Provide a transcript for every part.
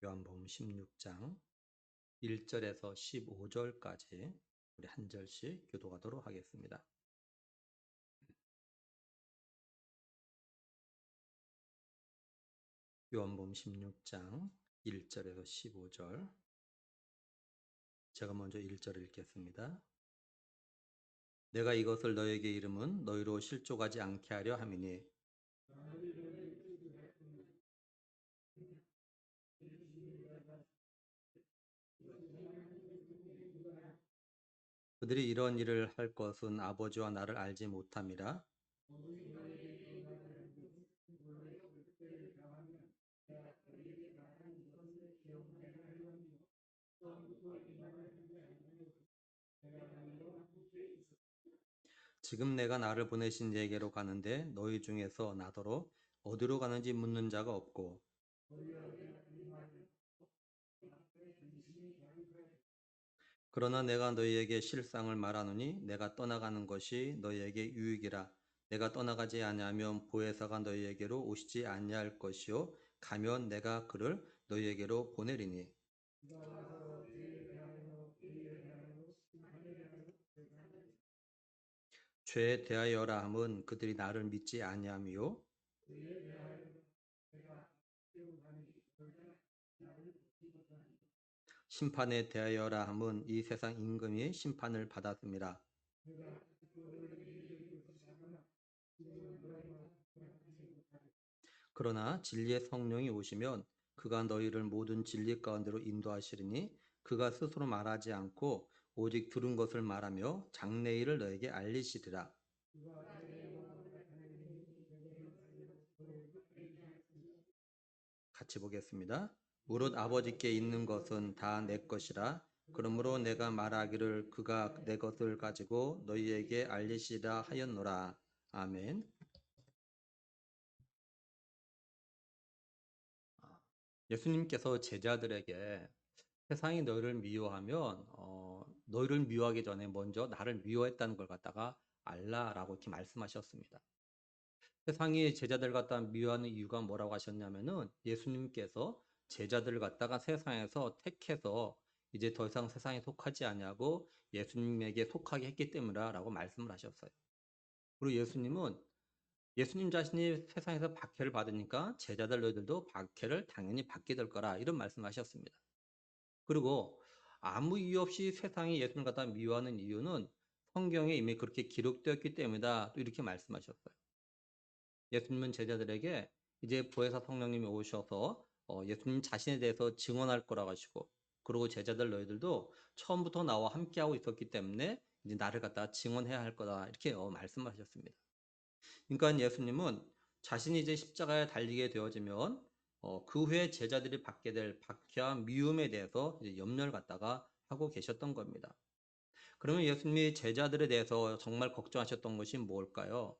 요한복음 16장 1절에서 15절까지 우리 한 절씩 교독하도록 하겠습니다. 요한복음 16장 1절에서 15절, 제가 먼저 1절을 읽겠습니다. 내가 이것을 너에게 이름은 너희로 실족하지 않게 하려 함이니 그들이 이런 일을 할 것은 아버지와 나를 알지 못함이라. 지금 내가 나를 보내신 이에게로 가는데 너희 중에서 나더러 어디로 가는지 묻는 자가 없고, 그러나 내가 너희에게 실상을 말하노니 내가 떠나가는 것이 너희에게 유익이라. 내가 떠나가지 아니하면 보혜사가 너희에게로 오시지 아니할 것이요 가면 내가 그를 너희에게로 보내리니. 죄에 대하여라 함은 그들이 나를 믿지 아니함이요 심판에 대하여라 함은 이 세상 임금이 심판을 받았음이라. 그러나 진리의 성령이 오시면 그가 너희를 모든 진리 가운데로 인도하시리니 그가 스스로 말하지 않고 오직 들은 것을 말하며 장래일을 너에게 알리시리라. 같이 보겠습니다. 무릇 아버지께 있는 것은 다 내 것이라. 그러므로 내가 말하기를 그가 내 것을 가지고 너희에게 알리시라 하였노라. 아멘. 예수님께서 제자들에게 세상이 너희를 미워하면 너희를 미워하기 전에 먼저 나를 미워했다는 걸 갖다가 알라라고 이렇게 말씀하셨습니다. 세상이 제자들 갖다 미워하는 이유가 뭐라고 하셨냐면은 예수님께서 제자들을 갖다가 세상에서 택해서 이제 더 이상 세상에 속하지 아니하고 예수님에게 속하게 했기 때문이라고 말씀을 하셨어요. 그리고 예수님 자신이 세상에서 박해를 받으니까 제자들 너희들도 박해를 당연히 받게 될 거라 이런 말씀하셨습니다. 그리고 아무 이유 없이 세상이 예수님 갖다 미워하는 이유는 성경에 이미 그렇게 기록되었기 때문이다 또 이렇게 말씀하셨어요. 예수님은 제자들에게 이제 보혜사 성령님이 오셔서 예수님 자신에 대해서 증언할 거라고 하시고, 그리고 제자들 너희들도 처음부터 나와 함께하고 있었기 때문에 이제 나를 갖다가 증언해야 할 거다 이렇게 말씀하셨습니다. 그러니까 예수님은 자신이 이제 십자가에 달리게 되어지면 그 후에 제자들이 받게 될 박해와 미움에 대해서 이제 염려를 갖다가 하고 계셨던 겁니다. 그러면 예수님이 제자들에 대해서 정말 걱정하셨던 것이 뭘까요?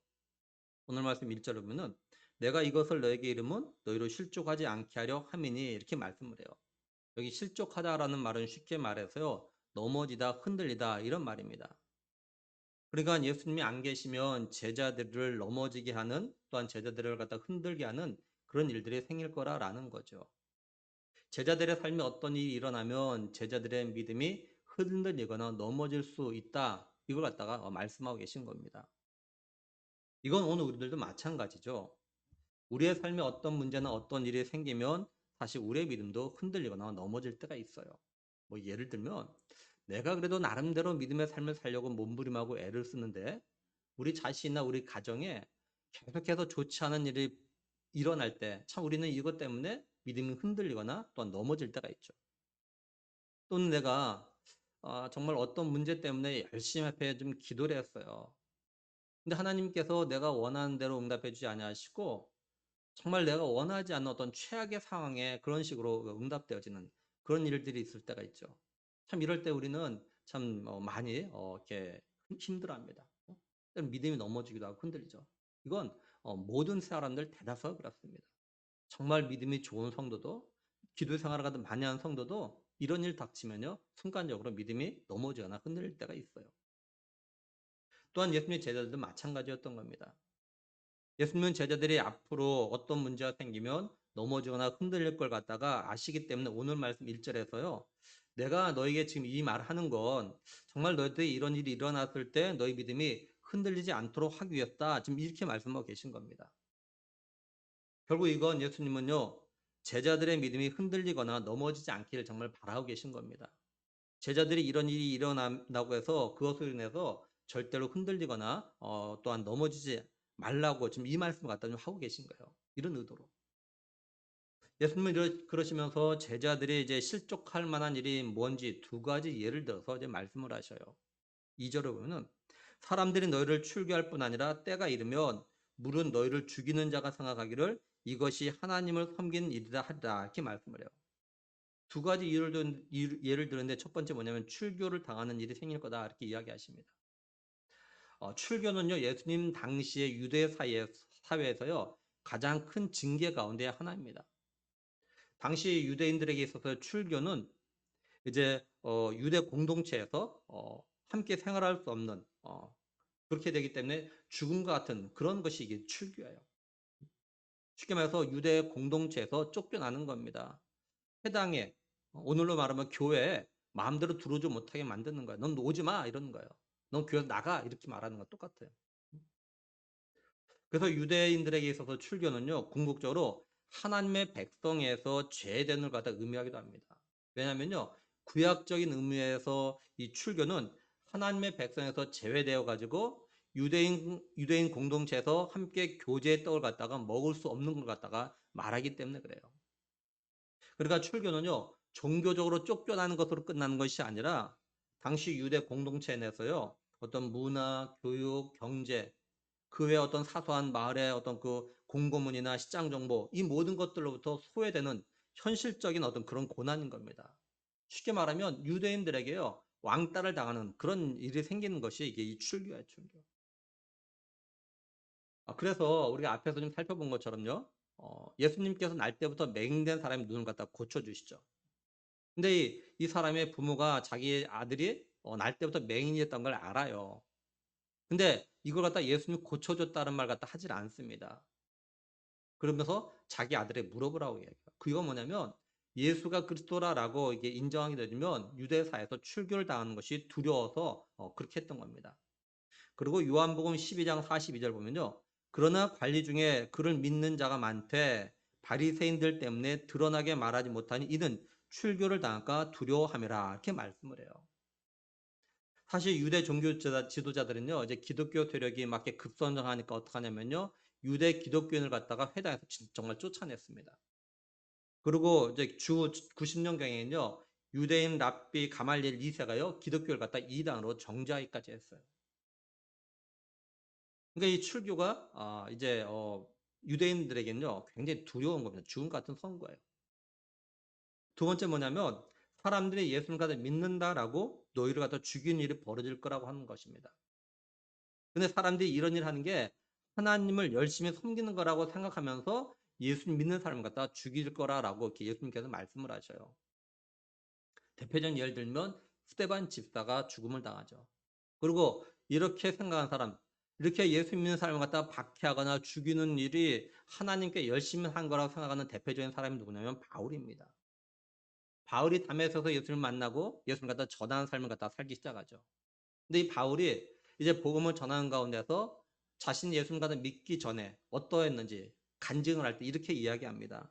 오늘 말씀 1절에 보면은 내가 이것을 너에게 이름은 너희로 실족하지 않게 하려 함이니 이렇게 말씀을 해요. 여기 실족하다라는 말은 쉽게 말해서요, 넘어지다, 흔들리다 이런 말입니다. 그러니까 예수님이 안 계시면 제자들을 넘어지게 하는, 또한 제자들을 갖다 흔들게 하는 그런 일들이 생길 거라라는 거죠. 제자들의 삶에 어떤 일이 일어나면 제자들의 믿음이 흔들리거나 넘어질 수 있다. 이걸 갖다가 말씀하고 계신 겁니다. 이건 오늘 우리들도 마찬가지죠. 우리의 삶에 어떤 문제나 어떤 일이 생기면 사실 우리의 믿음도 흔들리거나 넘어질 때가 있어요. 뭐 예를 들면 내가 그래도 나름대로 믿음의 삶을 살려고 몸부림하고 애를 쓰는데 우리 자신이나 우리 가정에 계속해서 좋지 않은 일이 일어날 때 참 우리는 이것 때문에 믿음이 흔들리거나 또 넘어질 때가 있죠. 또는 내가 정말 어떤 문제 때문에 열심히 앞에 좀 기도를 했어요. 근데 하나님께서 내가 원하는 대로 응답해 주지 아니하시고 정말 내가 원하지 않는 어떤 최악의 상황에 그런 식으로 응답되어지는 그런 일들이 있을 때가 있죠. 참 이럴 때 우리는 참 많이 이렇게 힘들어합니다. 믿음이 넘어지기도 하고 흔들리죠. 이건 모든 사람들 대다수가 그렇습니다. 정말 믿음이 좋은 성도도, 기도 생활을 가도 많이 하는 성도도 이런 일 닥치면요 순간적으로 믿음이 넘어지거나 흔들릴 때가 있어요. 또한 예수님의 제자들도 마찬가지였던 겁니다. 예수님은 제자들이 앞으로 어떤 문제가 생기면 넘어지거나 흔들릴 걸 갖다가 아시기 때문에 오늘 말씀 1절에서요. 내가 너에게 지금 이 말하는 건 정말 너희들이 이런 일이 일어났을 때 너희 믿음이 흔들리지 않도록 하기 위해서다. 지금 이렇게 말씀하고 계신 겁니다. 결국 이건 예수님은요. 제자들의 믿음이 흔들리거나 넘어지지 않기를 정말 바라고 계신 겁니다. 제자들이 이런 일이 일어난다고 해서 그것으로 인해서 절대로 흔들리거나 또한 넘어지지 말라고 지금 이 말씀을 갖다 좀 하고 계신 거예요. 이런 의도로. 예수님은 그러시면서 제자들이 이제 실족할 만한 일이 뭔지 두 가지 예를 들어서 이제 말씀을 하셔요. 2절을 보면은 사람들이 너희를 출교할 뿐 아니라 때가 이르면 물은 너희를 죽이는 자가 생각하기를 이것이 하나님을 섬기는 일이다 하리라 이렇게 말씀을 해요. 두 가지 예를 들었는데 첫 번째 뭐냐면 출교를 당하는 일이 생길 거다 이렇게 이야기하십니다. 출교는요 예수님 당시의 유대 사회에서요 가장 큰 징계 가운데 하나입니다. 당시 유대인들에게 있어서 출교는 이제 유대 공동체에서 함께 생활할 수 없는 그렇게 되기 때문에 죽음과 같은 그런 것이 이게 출교예요. 쉽게 말해서 유대 공동체에서 쫓겨나는 겁니다. 해당에 오늘로 말하면 교회에 마음대로 들어오지 못하게 만드는 거예요. 넌 오지 마 이러는 거예요. 넌 교회 나가 이렇게 말하는 거 똑같아요. 그래서 유대인들에게 있어서 출교는요 궁극적으로 하나님의 백성에서 제대를 갖다 의미하기도 합니다. 왜냐하면요 구약적인 의미에서 이 출교는 하나님의 백성에서 제외되어 가지고 유대인 공동체에서 함께 교제의 떡을 갖다가 먹을 수 없는 걸 갖다가 말하기 때문에 그래요. 그러니까 출교는요 종교적으로 쫓겨나는 것으로 끝나는 것이 아니라 당시 유대 공동체 내에서요 어떤 문화, 교육, 경제 그 외에 어떤 사소한 마을의 어떤 그 공고문이나 시장 정보 이 모든 것들로부터 소외되는 현실적인 어떤 그런 고난인 겁니다. 쉽게 말하면 유대인들에게요 왕따를 당하는 그런 일이 생기는 것이 이게 이 출교예요, 출교. 그래서 우리가 앞에서 좀 살펴본 것처럼요. 예수님께서 날 때부터 맹인된 사람의 눈을 갖다 고쳐 주시죠. 근데 이 사람의 부모가 자기 아들이 날 때부터 맹인이었던 걸 알아요. 근데 이걸 갖다 예수님이 고쳐줬다는 말 갖다 하질 않습니다. 그러면서 자기 아들에게 물어보라고 얘기해요. 그거 뭐냐면 예수가 그리스도라라고 이게 인정하게 되면 유대사에서 출교를 당하는 것이 두려워서 그렇게 했던 겁니다. 그리고 요한복음 12장 42절 보면요. 그러나 관리 중에 그를 믿는 자가 많되 바리새인들 때문에 드러나게 말하지 못하니 이는 출교를 당할까 두려워함이라 이렇게 말씀을 해요. 사실 유대 종교 지도자들은요, 이제 기독교 세력이 막 이렇게 급성장하니까 어떡하냐면요, 유대 기독교인을 갖다가 회당에서 정말 쫓아냈습니다. 그리고 이제 주 90년경에는요, 유대인 랍비 가말리엘 2세가요, 기독교를 갖다 이단으로 정죄하기까지 했어요. 그러니까 이 출교가 이제 유대인들에게는요, 굉장히 두려운 겁니다. 죽음 같은 선거예요. 두 번째 뭐냐면 사람들이 예수님을 갖다 믿는다라고 너희를 갖다 죽이는 일이 벌어질 거라고 하는 것입니다. 근데 사람들이 이런 일을 하는 게 하나님을 열심히 섬기는 거라고 생각하면서 예수님 믿는 사람을 갖다 죽일 거라라고 이렇게 예수님께서 말씀을 하셔요. 대표적인 예를 들면 스데반 집사가 죽음을 당하죠. 그리고 이렇게 생각하는 사람, 이렇게 예수 믿는 사람을 갖다 박해하거나 죽이는 일이 하나님께 열심히 한 거라고 생각하는 대표적인 사람이 누구냐면 바울입니다. 바울이 담에서서 예수님을 만나고 예수님을 갖다 전하는 삶을 갖다 살기 시작하죠. 근데 이 바울이 이제 복음을 전하는 가운데서 자신이 예수님 갖다 믿기 전에 어떠했는지 간증을 할 때 이렇게 이야기합니다.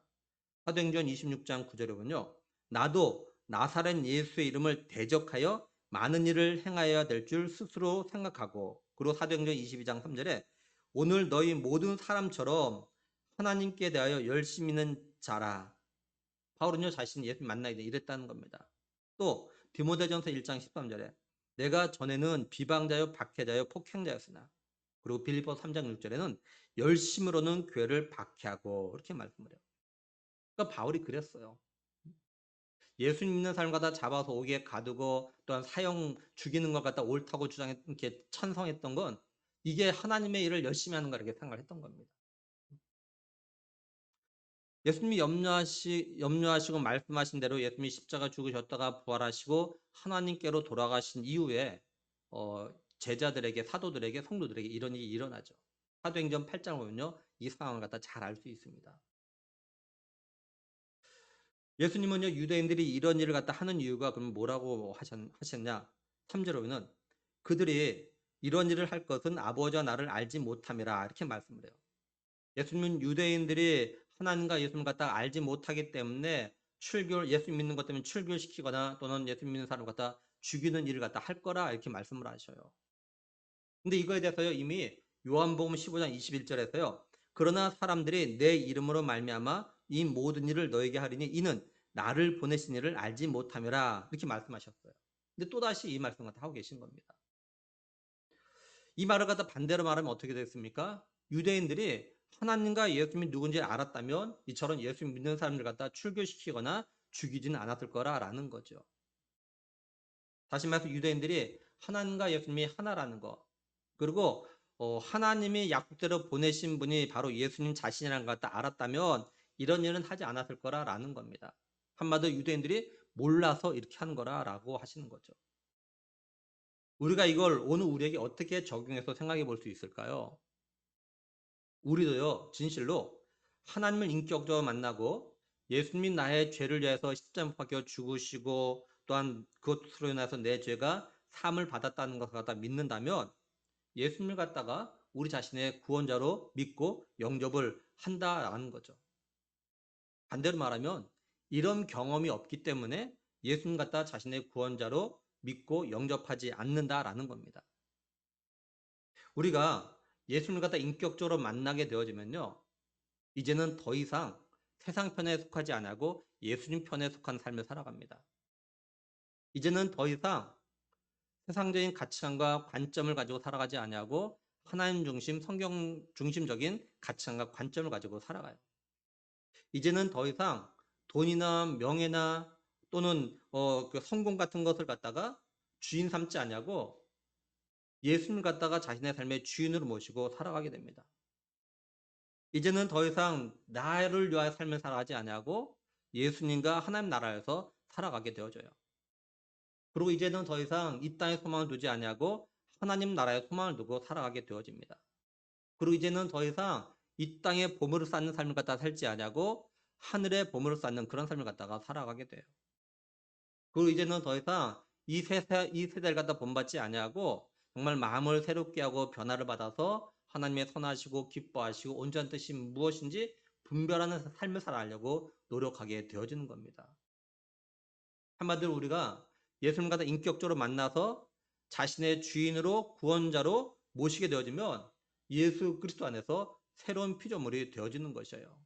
사도행전 26장 9절에 보면요. 나도 나사렛 예수의 이름을 대적하여 많은 일을 행하여야 될 줄 스스로 생각하고 그리고 사도행전 22장 3절에 오늘 너희 모든 사람처럼 하나님께 대하여 열심히 있는 자라. 바울은요 자신이 예수 만나게 돼 이랬다는 겁니다. 또 디모데전서 1장 13절에 내가 전에는 비방자요 박해자요 폭행자였으나 그리고 빌립보 3장 6절에는 열심으로는 교회를 박해하고 이렇게 말씀을 해요. 그러니까 바울이 그랬어요. 예수 믿는 사람 갖다 잡아서 옥에 가두고 또한 사형 죽이는 것 갖다 옳다고 주장했 이렇게 찬성했던 건 이게 하나님의 일을 열심히 하는 거 이렇게 생각을 했던 겁니다. 예수님이 염려하시고 말씀하신 대로 예수님이 십자가 죽으셨다가 부활하시고 하나님께로 돌아가신 이후에 제자들에게 사도들에게 성도들에게 이런 일이 일어나죠. 사도행전 8장 보면요. 이 상황을 갖다 잘 알 수 있습니다. 예수님은요, 유대인들이 이런 일을 갖다 하는 이유가 그럼 뭐라고 하셨냐? 3절로는 그들이 이런 일을 할 것은 아버지와 나를 알지 못함이라 이렇게 말씀을 해요. 예수님은 유대인들이 하나님과 예수님을 갖다 알지 못하기 때문에 예수 믿는 것 때문에 출교시키거나 또는 예수 믿는 사람을 갖다 죽이는 일을 갖다 할 거라 이렇게 말씀을 하셔요. 근데 이거에 대해서요, 이미 요한복음 15장 21절에서요. 그러나 사람들이 내 이름으로 말미암아 이 모든 일을 너에게 하리니 이는 나를 보내신 이를 알지 못함이라 이렇게 말씀하셨어요. 근데 또다시 이 말씀을 하고 계신 겁니다. 이 말을 갖다 반대로 말하면 어떻게 됐습니까? 유대인들이 하나님과 예수님이 누군지 알았다면 이처럼 예수 믿는 사람들 갖다 출교시키거나 죽이지는 않았을 거라는 거죠. 다시 말해서 유대인들이 하나님과 예수님이 하나라는 거, 그리고 하나님이 약속대로 보내신 분이 바로 예수님 자신이라는 걸 갖다 알았다면 이런 일은 하지 않았을 거라는 겁니다. 한마디로 유대인들이 몰라서 이렇게 한 거라고 하시는 거죠. 우리가 이걸 오늘 우리에게 어떻게 적용해서 생각해 볼 수 있을까요? 우리도요, 진실로 하나님을 인격적으로 만나고 예수님 나의 죄를 위해서 십자가에 못 박혀 죽으시고 또한 그것으로 인해서 내 죄가 사함을 받았다는 것을 갖다 믿는다면 예수님을 갖다가 우리 자신의 구원자로 믿고 영접을 한다라는 거죠. 반대로 말하면 이런 경험이 없기 때문에 예수님 갖다 자신의 구원자로 믿고 영접하지 않는다라는 겁니다. 우리가 예수님을 갖다 인격적으로 만나게 되어지면요, 이제는 더 이상 세상 편에 속하지 않고 예수님 편에 속한 삶을 살아갑니다. 이제는 더 이상 세상적인 가치관과 관점을 가지고 살아가지 아니하고 하나님 중심, 성경 중심적인 가치관과 관점을 가지고 살아가요. 이제는 더 이상 돈이나 명예나 또는 그 성공 같은 것을 갖다가 주인 삼지 않냐고 예수님을 갖다가 자신의 삶의 주인으로 모시고 살아가게 됩니다. 이제는 더 이상 나를 위하여 삶을 살아가지 않냐고 예수님과 하나님 나라에서 살아가게 되어져요. 그리고 이제는 더 이상 이 땅에 소망을 두지 않냐고 하나님 나라에 소망을 두고 살아가게 되어집니다. 그리고 이제는 더 이상 이 땅에 보물을 쌓는 삶을 갖다가 살지 않냐고 하늘에 보물을 쌓는 그런 삶을 갖다가 살아가게 돼요. 그리고 이제는 더 이상 이 세대를 갖다 본받지 않냐고 정말 마음을 새롭게 하고 변화를 받아서 하나님의 선하시고 기뻐하시고 온전한 뜻이 무엇인지 분별하는 삶을 살아가려고 노력하게 되어지는 겁니다. 한마디로 우리가 예수님 갖다 인격적으로 만나서 자신의 주인으로 구원자로 모시게 되어지면 예수 그리스도 안에서 새로운 피조물이 되어지는 것이에요.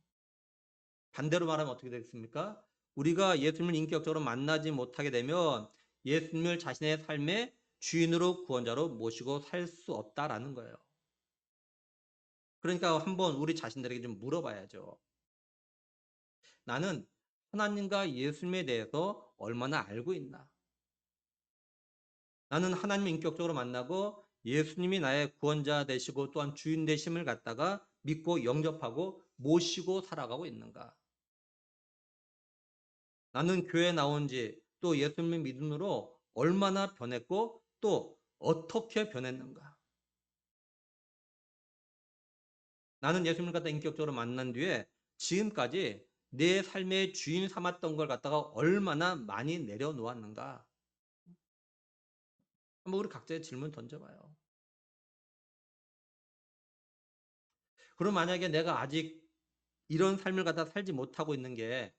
반대로 말하면 어떻게 되겠습니까? 우리가 예수님을 인격적으로 만나지 못하게 되면 예수님을 자신의 삶의 주인으로 구원자로 모시고 살 수 없다라는 거예요. 그러니까 한번 우리 자신들에게 좀 물어봐야죠. 나는 하나님과 예수님에 대해서 얼마나 알고 있나? 나는 하나님을 인격적으로 만나고 예수님이 나의 구원자 되시고 또한 주인 되심을 갖다가 믿고 영접하고 모시고 살아가고 있는가? 나는 교회 나온 지 또 예수님 믿음으로 얼마나 변했고 또 어떻게 변했는가? 나는 예수님을 갖다 인격적으로 만난 뒤에 지금까지 내 삶의 주인 삼았던 걸 갖다가 얼마나 많이 내려놓았는가? 한번 우리 각자의 질문 던져봐요. 그럼 만약에 내가 아직 이런 삶을 갖다 살지 못하고 있는 게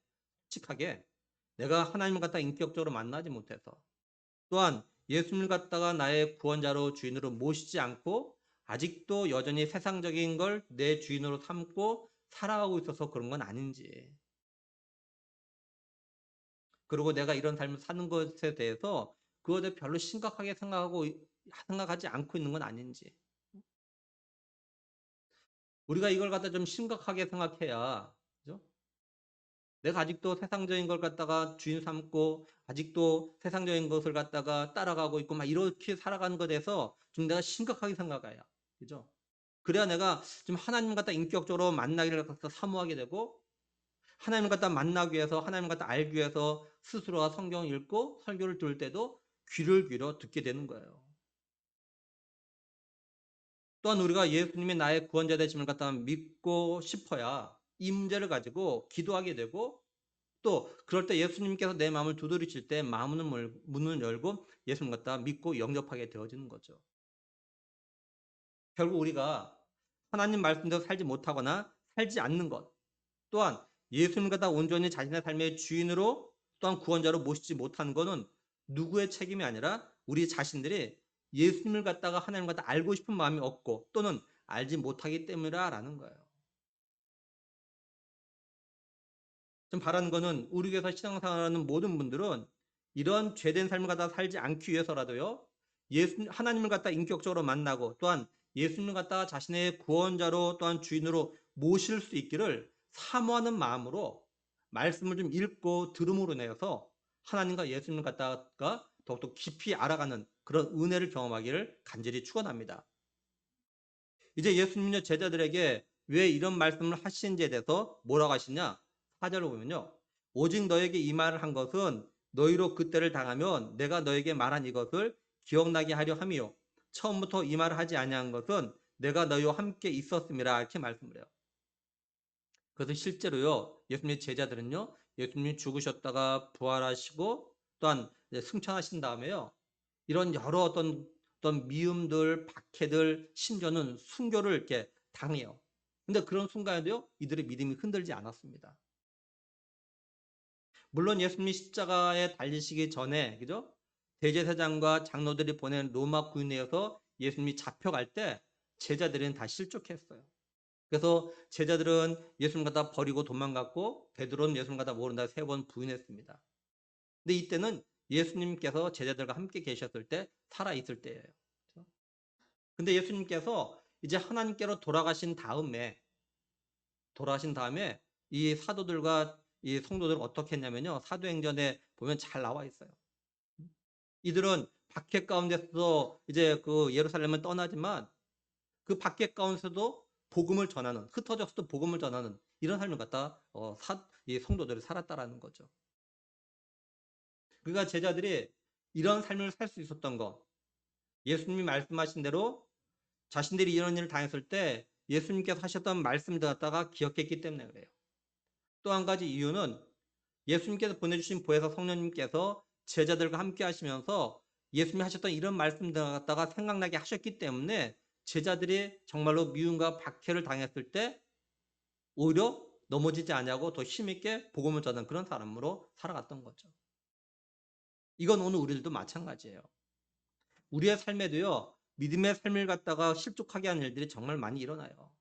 솔직하게 내가 하나님을 갖다 인격적으로 만나지 못해서 또한 예수님을 갖다가 나의 구원자로 주인으로 모시지 않고 아직도 여전히 세상적인 걸 내 주인으로 삼고 살아가고 있어서 그런 건 아닌지, 그리고 내가 이런 삶을 사는 것에 대해서 그것에 별로 심각하게 생각하지 않고 있는 건 아닌지, 우리가 이걸 갖다 좀 심각하게 생각해야, 그죠? 내가 아직도 세상적인 걸 갖다가 주인 삼고 아직도 세상적인 것을 갖다가 따라가고 있고 막 이렇게 살아가는 것에 대해서 좀 내가 심각하게 생각해야, 그죠? 그래야 내가 좀 하나님 갖다 인격적으로 만나기를 갖다 사모하게 되고 하나님 갖다 만나기 위해서 하나님 갖다 알기 위해서 스스로가 성경 읽고 설교를 들을 때도 귀를 기울여 듣게 되는 거예요. 또한 우리가 예수님이 나의 구원자 되심을 갖다 믿고 싶어야 이 문제를 가지고 기도하게 되고 또 그럴 때 예수님께서 내 마음을 두드리실 때 마음은 문을 열고 예수님 갖다 믿고 영접하게 되어지는 거죠. 결국 우리가 하나님 말씀대로 살지 못하거나 살지 않는 것, 또한 예수님 갖다 온전히 자신의 삶의 주인으로 또한 구원자로 모시지 못하는 것은 누구의 책임이 아니라 우리 자신들이 예수님을 갖다가 하나님 갖다 알고 싶은 마음이 없고 또는 알지 못하기 때문이라는 거예요. 좀 바라는 거는 우리 교회에서 신앙생활하는 모든 분들은 이런 죄된 삶을 갖다 살지 않기 위해서라도요. 하나님을 갖다 인격적으로 만나고 또한 예수님을 갖다가 자신의 구원자로 또한 주인으로 모실 수 있기를 사모하는 마음으로 말씀을 좀 읽고 들음으로 인해서 하나님과 예수님을 갖다가 더욱더 깊이 알아가는 그런 은혜를 경험하기를 간절히 축원합니다. 이제 예수님은요 제자들에게 왜 이런 말씀을 하시는지에 대해서 뭐라고 하시냐? 4절을 보면요. 오직 너에게 이 말을 한 것은 너희로 그때를 당하면 내가 너에게 말한 이것을 기억나게 하려 함이요. 처음부터 이 말을 하지 아니한 것은 내가 너희와 함께 있었음이라 이렇게 말씀을 해요. 그래서 실제로요. 예수님의 제자들은요. 예수님이 죽으셨다가 부활하시고 또한 승천하신 다음에요. 이런 여러 어떤 미움들, 박해들, 심지어는 순교를 이렇게 당해요. 근데 그런 순간에도요, 이들의 믿음이 흔들지 않았습니다. 물론 예수님이 십자가에 달리시기 전에, 그죠? 대제사장과 장로들이 보낸 로마 군대에서 예수님이 잡혀갈 때 제자들은 다 실족했어요. 그래서 제자들은 예수님 갖다 버리고 도망갔고 베드로는 예수님 갖다 모른다 3번 부인했습니다. 근데 이때는 예수님께서 제자들과 함께 계셨을 때 살아있을 때예요. 근데 예수님께서 이제 하나님께로 돌아가신 다음에 이 사도들과 이 성도들을 어떻게 했냐면요. 사도행전에 보면 잘 나와 있어요. 이들은 박해 가운데서 이제 그 예루살렘을 떠나지만 그 박해 가운데서도 복음을 전하는, 흩어져서도 복음을 전하는 이런 삶을 갖다 이 성도들이 살았다라는 거죠. 그러니까 제자들이 이런 삶을 살 수 있었던 거, 예수님이 말씀하신 대로 자신들이 이런 일을 당했을 때 예수님께서 하셨던 말씀들 갖다가 기억했기 때문에 그래요. 또 한 가지 이유는 예수님께서 보내주신 보혜사 성령님께서 제자들과 함께 하시면서 예수님이 하셨던 이런 말씀들 갖다가 생각나게 하셨기 때문에 제자들이 정말로 미움과 박해를 당했을 때 오히려 넘어지지 않냐고 더 힘있게 복음을 전하는 그런 사람으로 살아갔던 거죠. 이건 오늘 우리들도 마찬가지예요. 우리의 삶에도요. 믿음의 삶을 갖다가 실족하게 하는 일들이 정말 많이 일어나요.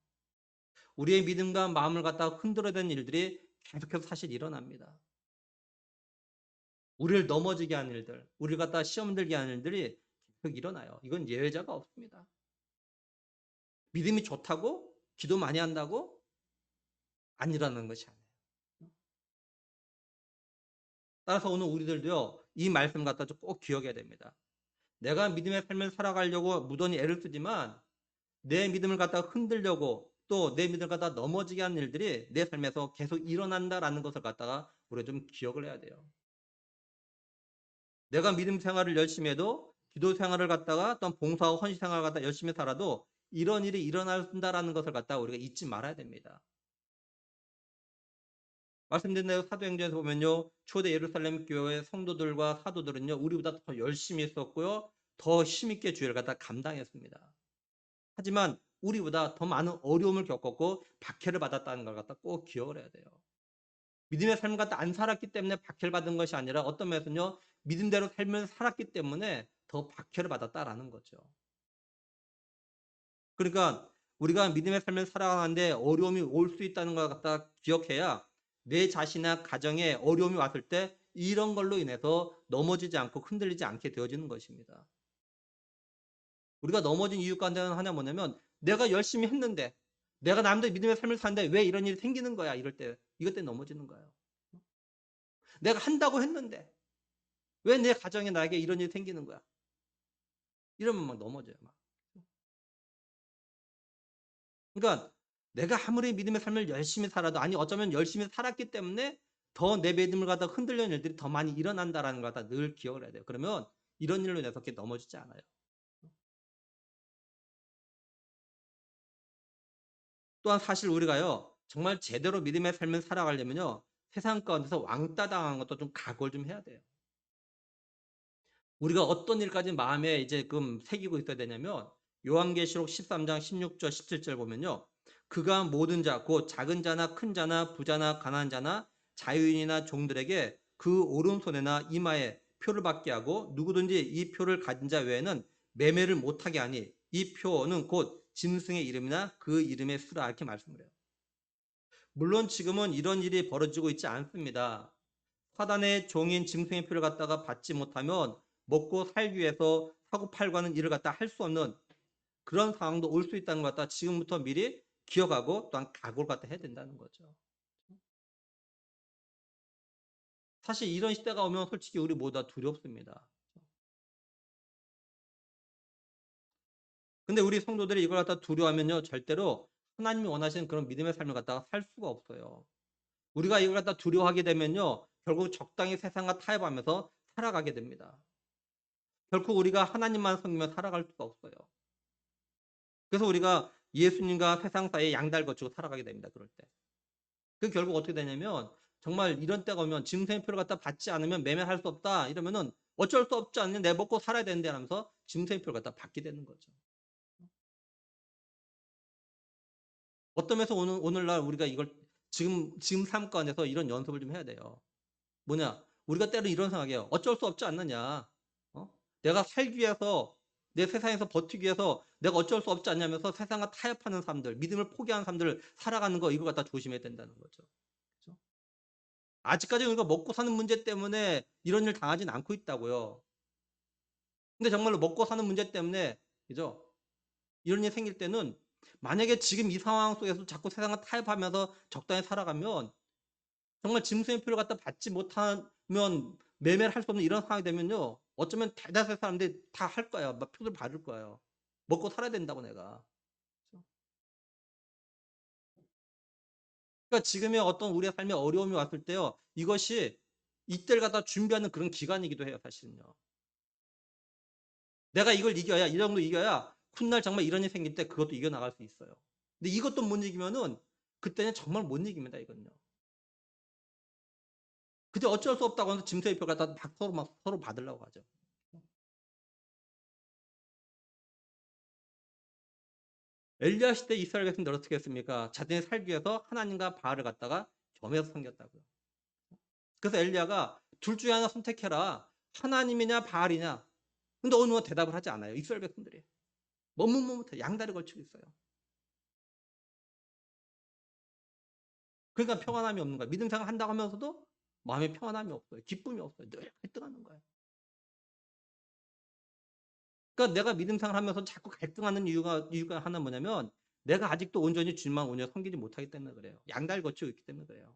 우리의 믿음과 마음을 갖다가 흔들어댄 일들이 계속해서 사실 일어납니다. 우리를 넘어지게 하는 일들, 우리를 갖다가 시험 들게 하는 일들이 계속 일어나요. 이건 예외자가 없습니다. 믿음이 좋다고 기도 많이 한다고 안 일어나는 것이 아니에요. 따라서 오늘 우리들도요. 이 말씀 갖다 꼭 기억해야 됩니다. 내가 믿음의 삶을 살아가려고 무던히 애를 쓰지만 내 믿음을 갖다가 흔들려고 또 내 믿음을 갖다가 넘어지게 하는 일들이 내 삶에서 계속 일어난다라는 것을 갖다가 우리가 좀 기억을 해야 돼요. 내가 믿음 생활을 열심히 해도 기도 생활을 갖다가 어떤 봉사와 헌신 생활을 갖다가 열심히 살아도 이런 일이 일어난다라는 것을 갖다가 우리가 잊지 말아야 됩니다. 말씀드린 대로 사도행전에서 보면요. 초대 예루살렘 교회 성도들과 사도들은요. 우리보다 더 열심히 했었고요. 더 힘있게 주의를 갖다 감당했습니다. 하지만 우리보다 더 많은 어려움을 겪었고 박해를 받았다는 걸 갖다 꼭 기억을 해야 돼요. 믿음의 삶을 갖다 안 살았기 때문에 박해를 받은 것이 아니라 어떤 면에서는요. 믿음대로 삶을 살았기 때문에 더 박해를 받았다라는 거죠. 그러니까 우리가 믿음의 삶을 살아가는데 어려움이 올 수 있다는 걸 갖다 기억해야 내 자신이나 가정에 어려움이 왔을 때 이런 걸로 인해서 넘어지지 않고 흔들리지 않게 되어지는 것입니다. 우리가 넘어진 이유 가운데 하나 뭐냐면 내가 열심히 했는데 내가 남들 믿음의 삶을 사는데 왜 이런 일이 생기는 거야 이럴 때 이것 때문에 넘어지는 거예요. 내가 한다고 했는데 왜 내 가정에 나에게 이런 일이 생기는 거야. 이러면 막 넘어져요. 막. 그러니까 내가 아무리 믿음의 삶을 열심히 살아도 아니 어쩌면 열심히 살았기 때문에 더 내 믿음을 갖다 흔들리는 일들이 더 많이 일어난다라는 걸 갖다 늘 기억을 해야 돼요. 그러면 이런 일로 인해서 그렇게 넘어지지 않아요. 또한 사실 우리가요. 정말 제대로 믿음의 삶을 살아가려면요. 세상 가운데서 왕따 당한 것도 좀 각오를 좀 해야 돼요. 우리가 어떤 일까지 마음에 이제 새기고 있어야 되냐면 요한계시록 13장 16절 17절 보면요. 그가 모든 자 곧 작은 자나 큰 자나 부자나 가난한 자나 자유인이나 종들에게 그 오른손에나 이마에 표를 받게 하고 누구든지 이 표를 가진 자 외에는 매매를 못하게 하니 이 표는 곧 짐승의 이름이나 그 이름의 수라 이렇게 말씀을 해요. 물론 지금은 이런 일이 벌어지고 있지 않습니다. 사단의 종인 짐승의 표를 갖다가 받지 못하면 먹고 살기 위해서 사고팔고 하는 일을 갖다 할 수 없는 그런 상황도 올 수 있다는 것 갖다 지금부터 미리 기억하고 또한 각오를 갖다 해야 된다는 거죠. 사실 이런 시대가 오면 솔직히 우리 모두 다 두렵습니다. 근데 우리 성도들이 이걸 갖다 두려워하면요 절대로 하나님이 원하시는 그런 믿음의 삶을 갖다가 살 수가 없어요. 우리가 이걸 갖다 두려워하게 되면요 결국 적당히 세상과 타협하면서 살아가게 됩니다. 결코 우리가 하나님만 섬기며 살아갈 수가 없어요. 그래서 우리가 예수님과 세상 사이에 양다리를 거치고 살아가게 됩니다. 그럴 때. 그 결국 어떻게 되냐면 정말 이런 때가 오면 짐승의 표를 갖다 받지 않으면 매매할 수 없다 이러면은 어쩔 수 없지 않냐 내 먹고 살아야 되는데 하면서 짐승의 표를 갖다 받게 되는 거죠. 어떤 면에서 오늘날 우리가 이걸 지금 삶 가운데서 이런 연습을 좀 해야 돼요. 뭐냐? 우리가 때로 이런 생각이에요. 어쩔 수 없지 않느냐? 어? 내가 살기 위해서 내 세상에서 버티기 위해서 내가 어쩔 수 없지 않냐면서 세상과 타협하는 사람들, 믿음을 포기하는 사람들 살아가는 거 이거 갖다 조심해야 된다는 거죠. 그렇죠? 아직까지 우리가 먹고 사는 문제 때문에 이런 일 당하진 않고 있다고요. 근데 정말로 먹고 사는 문제 때문에 그죠? 이런 일이 생길 때는 만약에 지금 이 상황 속에서 자꾸 세상과 타협하면서 적당히 살아가면 정말 짐승의 표를 갖다 받지 못하면 매매를 할 수 없는 이런 상황이 되면요. 어쩌면 대다수의 사람들이 다 할 거예요. 막 표를 받을 거예요. 먹고 살아야 된다고 내가. 그렇죠? 그러니까 지금의 어떤 우리의 삶에 어려움이 왔을 때요. 이것이 이때를 갖다 준비하는 그런 기간이기도 해요. 사실은요. 내가 이걸 이겨야 이 정도 이겨야 훗날 정말 이런 일이 생길 때 그것도 이겨나갈 수 있어요. 근데 이것도 못 이기면은 그때는 정말 못 이깁니다. 이건요. 그때 어쩔 수 없다고 해서 짐승의 표를 갖다 서로 받으려고 하죠. 엘리야 시대 이스라엘 백성들 어떻게 했습니까? 자신이 살기 위해서 하나님과 바알을 갖다가 겸해서 섬겼다고요. 그래서 엘리야가 둘 중에 하나 선택해라. 하나님이냐 바알이냐. 근데 어느 누가 대답을 하지 않아요. 이스라엘 백성들이. 머뭇머뭇해. 양다리 걸치고 있어요. 그러니까 평안함이 없는 거야. 믿음 생활 한다고 하면서도 마음에 평안함이 없어요. 기쁨이 없어요. 늘 갈등하는 거예요. 그러니까 내가 믿음 생활 하면서 자꾸 갈등하는 이유가 하나 뭐냐면 내가 아직도 온전히 주님만 온전히 섬기지 못하기 때문에 그래요. 양다리 걸치고 있기 때문에 그래요.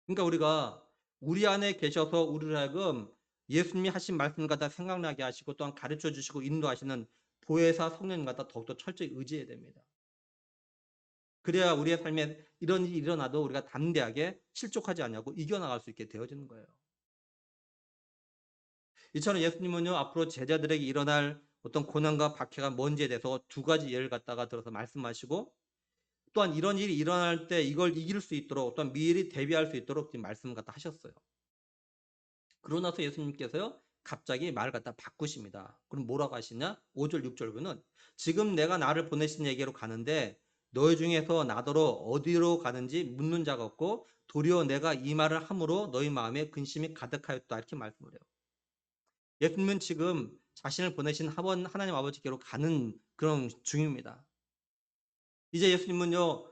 그러니까 우리가 우리 안에 계셔서 우리를 하여금 예수님이 하신 말씀을 갖다 생각나게 하시고 또한 가르쳐 주시고 인도하시는 보혜사 성령님 갖다 더욱더 철저히 의지해야 됩니다. 그래야 우리의 삶에 이런 일이 일어나도 우리가 담대하게 실족하지 않냐고 이겨나갈 수 있게 되어지는 거예요. 이처럼 예수님은요 앞으로 제자들에게 일어날 어떤 고난과 박해가 뭔지에 대해서 두 가지 예를 갖다가 들어서 말씀하시고 또한 이런 일이 일어날 때 이걸 이길 수 있도록 또한 미리 대비할 수 있도록 지금 말씀을 갖다 하셨어요. 그러고 나서 예수님께서요 갑자기 말을 갖다 바꾸십니다. 그럼 뭐라고 하시냐? 5절 6절 보면 지금 내가 나를 보내신 에게로 가는데 너희 중에서 나더러 어디로 가는지 묻는 자가 없고 도리어 내가 이 말을 함으로 너희 마음에 근심이 가득하였다 이렇게 말씀을 해요. 예수님은 지금 자신을 보내신 하나님 아버지께로 가는 그런 중입니다. 이제 예수님은요,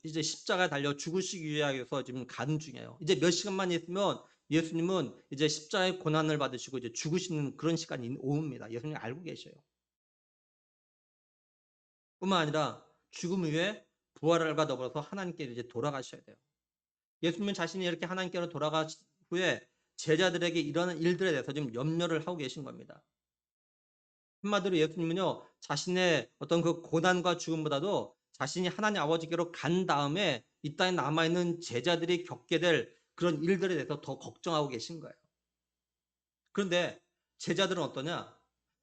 이제 십자가에 달려 죽으시기 위해서 지금 가는 중이에요. 이제 몇 시간만 있으면 예수님은 이제 십자가의 고난을 받으시고 이제 죽으시는 그런 시간이 옵니다. 예수님이 알고 계셔요. 뿐만 아니라 죽음 후에 부활과 더불어서 하나님께 이제 돌아가셔야 돼요. 예수님은 자신이 이렇게 하나님께로 돌아가신 후에 제자들에게 일어나는 일들에 대해서 지금 염려를 하고 계신 겁니다. 한마디로 예수님은요, 자신의 어떤 그 고난과 죽음보다도 자신이 하나님 아버지께로 간 다음에 이 땅에 남아있는 제자들이 겪게 될 그런 일들에 대해서 더 걱정하고 계신 거예요. 그런데 제자들은 어떠냐?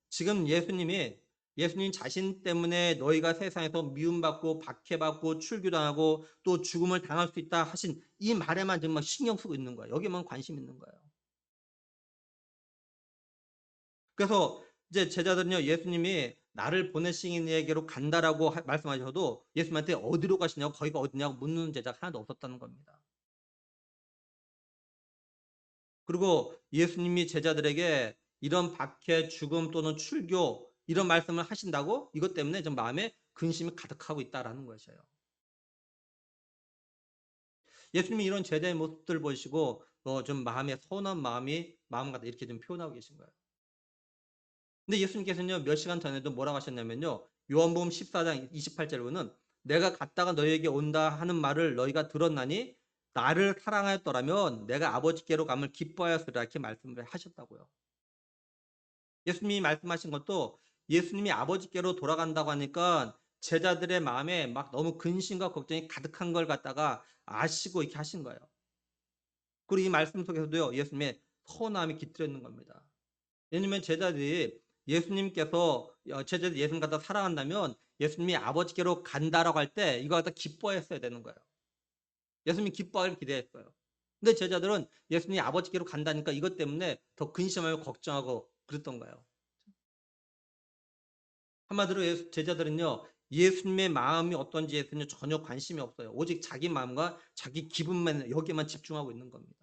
지금 예수님이 예수님 자신 때문에 너희가 세상에서 미움받고 박해받고 출교당하고 또 죽음을 당할 수 있다 하신 이 말에만 정말 신경 쓰고 있는 거예요. 여기만 관심 있는 거예요. 그래서 이제 제자들은요, 예수님이 나를 보내신 이에게로 간다라고 말씀하셔도 예수님한테 어디로 가시냐고 거기가 어디냐고 묻는 제자가 하나도 없었다는 겁니다. 그리고 예수님이 제자들에게 이런 박해, 죽음 또는 출교 이런 말씀을 하신다고 이것 때문에 좀 마음에 근심이 가득하고 있다라는 것이에요. 예수님이 이런 제자의 모습들 보시고 좀 마음에 서운한 마음 같다 이렇게 좀 표현하고 계신 거예요. 근데 예수님께서는요, 몇 시간 전에도 뭐라고 하셨냐면요, 요한복음 14장 28절로는 내가 갔다가 너희에게 온다 하는 말을 너희가 들었나니 나를 사랑하였더라면 내가 아버지께로 감을 기뻐하였으리라 이렇게 말씀을 하셨다고요. 예수님이 말씀하신 것도 예수님이 아버지께로 돌아간다고 하니까 제자들의 마음에 막 너무 근심과 걱정이 가득한 걸 갖다가 아시고 이렇게 하신 거예요. 그리고 이 말씀 속에서도요, 예수님의 서운함이 깃들어 있는 겁니다. 왜냐면 제자들이 제자들이 예수님 갖다 사랑한다면 예수님이 아버지께로 간다라고 할 때 이거 갖다 기뻐했어야 되는 거예요. 예수님이 기뻐하길 기대했어요. 근데 제자들은 예수님이 아버지께로 간다니까 이것 때문에 더 근심하고 걱정하고 그랬던 거예요. 한마디로 제자들은요, 예수님의 마음이 어떤지에 대해서 전혀 관심이 없어요. 오직 자기 마음과 자기 기분만 여기에만 집중하고 있는 겁니다.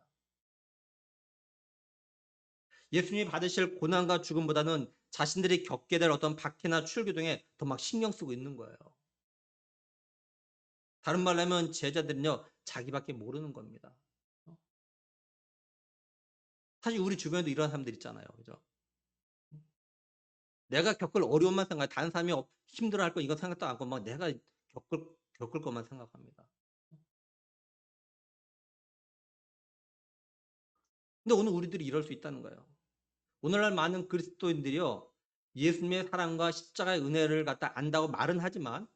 예수님이 받으실 고난과 죽음보다는 자신들이 겪게 될 어떤 박해나 출교 등에 더 막 신경 쓰고 있는 거예요. 다른 말로 하면 제자들은요, 자기밖에 모르는 겁니다. 사실 우리 주변에도 이런 사람들 있잖아요. 그죠? 내가 겪을 어려움만 생각해. 다른 사람이 힘들어할 거 이거 생각도 않고 막 내가 겪을 것만 생각합니다. 근데 오늘 우리들이 이럴 수 있다는 거예요. 오늘날 많은 그리스도인들이요, 예수님의 사랑과 십자가의 은혜를 갖다 안다고 말은 하지만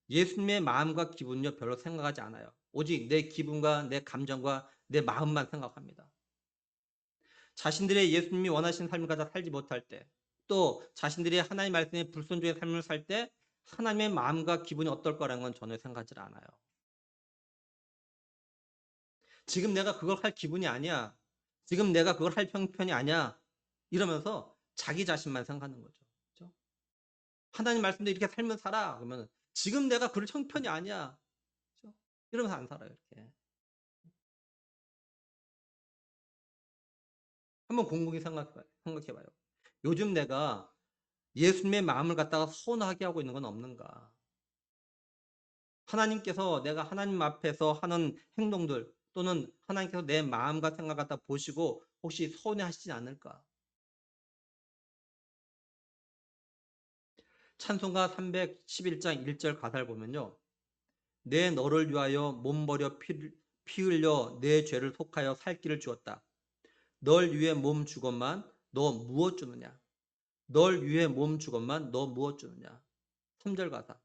예수님의 마음과 기분은요 별로 생각하지 않아요. 오직 내 기분과 내 감정과 내 마음만 생각합니다. 자신들의 예수님이 원하시는 삶을 갖다 살지 못할 때, 또 자신들이 하나님 말씀에 불순종의 삶을 살 때 하나님의 마음과 기분이 어떨 거라는 건 전혀 생각하지 않아요. 지금 내가 그걸 할 기분이 아니야. 지금 내가 그걸 할 형편이 아니야. 이러면서 자기 자신만 생각하는 거죠. 그렇죠? 하나님 말씀대로 이렇게 살면 살아. 그러면 지금 내가 그럴 형편이 아니야. 그렇죠? 이러면서 안 살아요. 이렇게. 한번 곰곰이 생각해봐요. 요즘 내가 예수님의 마음을 갖다가 서운하게 하고 있는 건 없는가? 하나님께서 내가 하나님 앞에서 하는 행동들 또는 하나님께서 내 마음과 생각 갖다 보시고 혹시 서운해 하시지 않을까? 찬송가 311장 1절 가사를 보면요. 내 너를 위하여 몸 버려 피 흘려 내 죄를 속하여 살 길을 주었다. 널 위해 몸 주건만 너 무엇 주느냐? 널 위해 몸 주건만 너 무엇 주느냐? 3절 가사.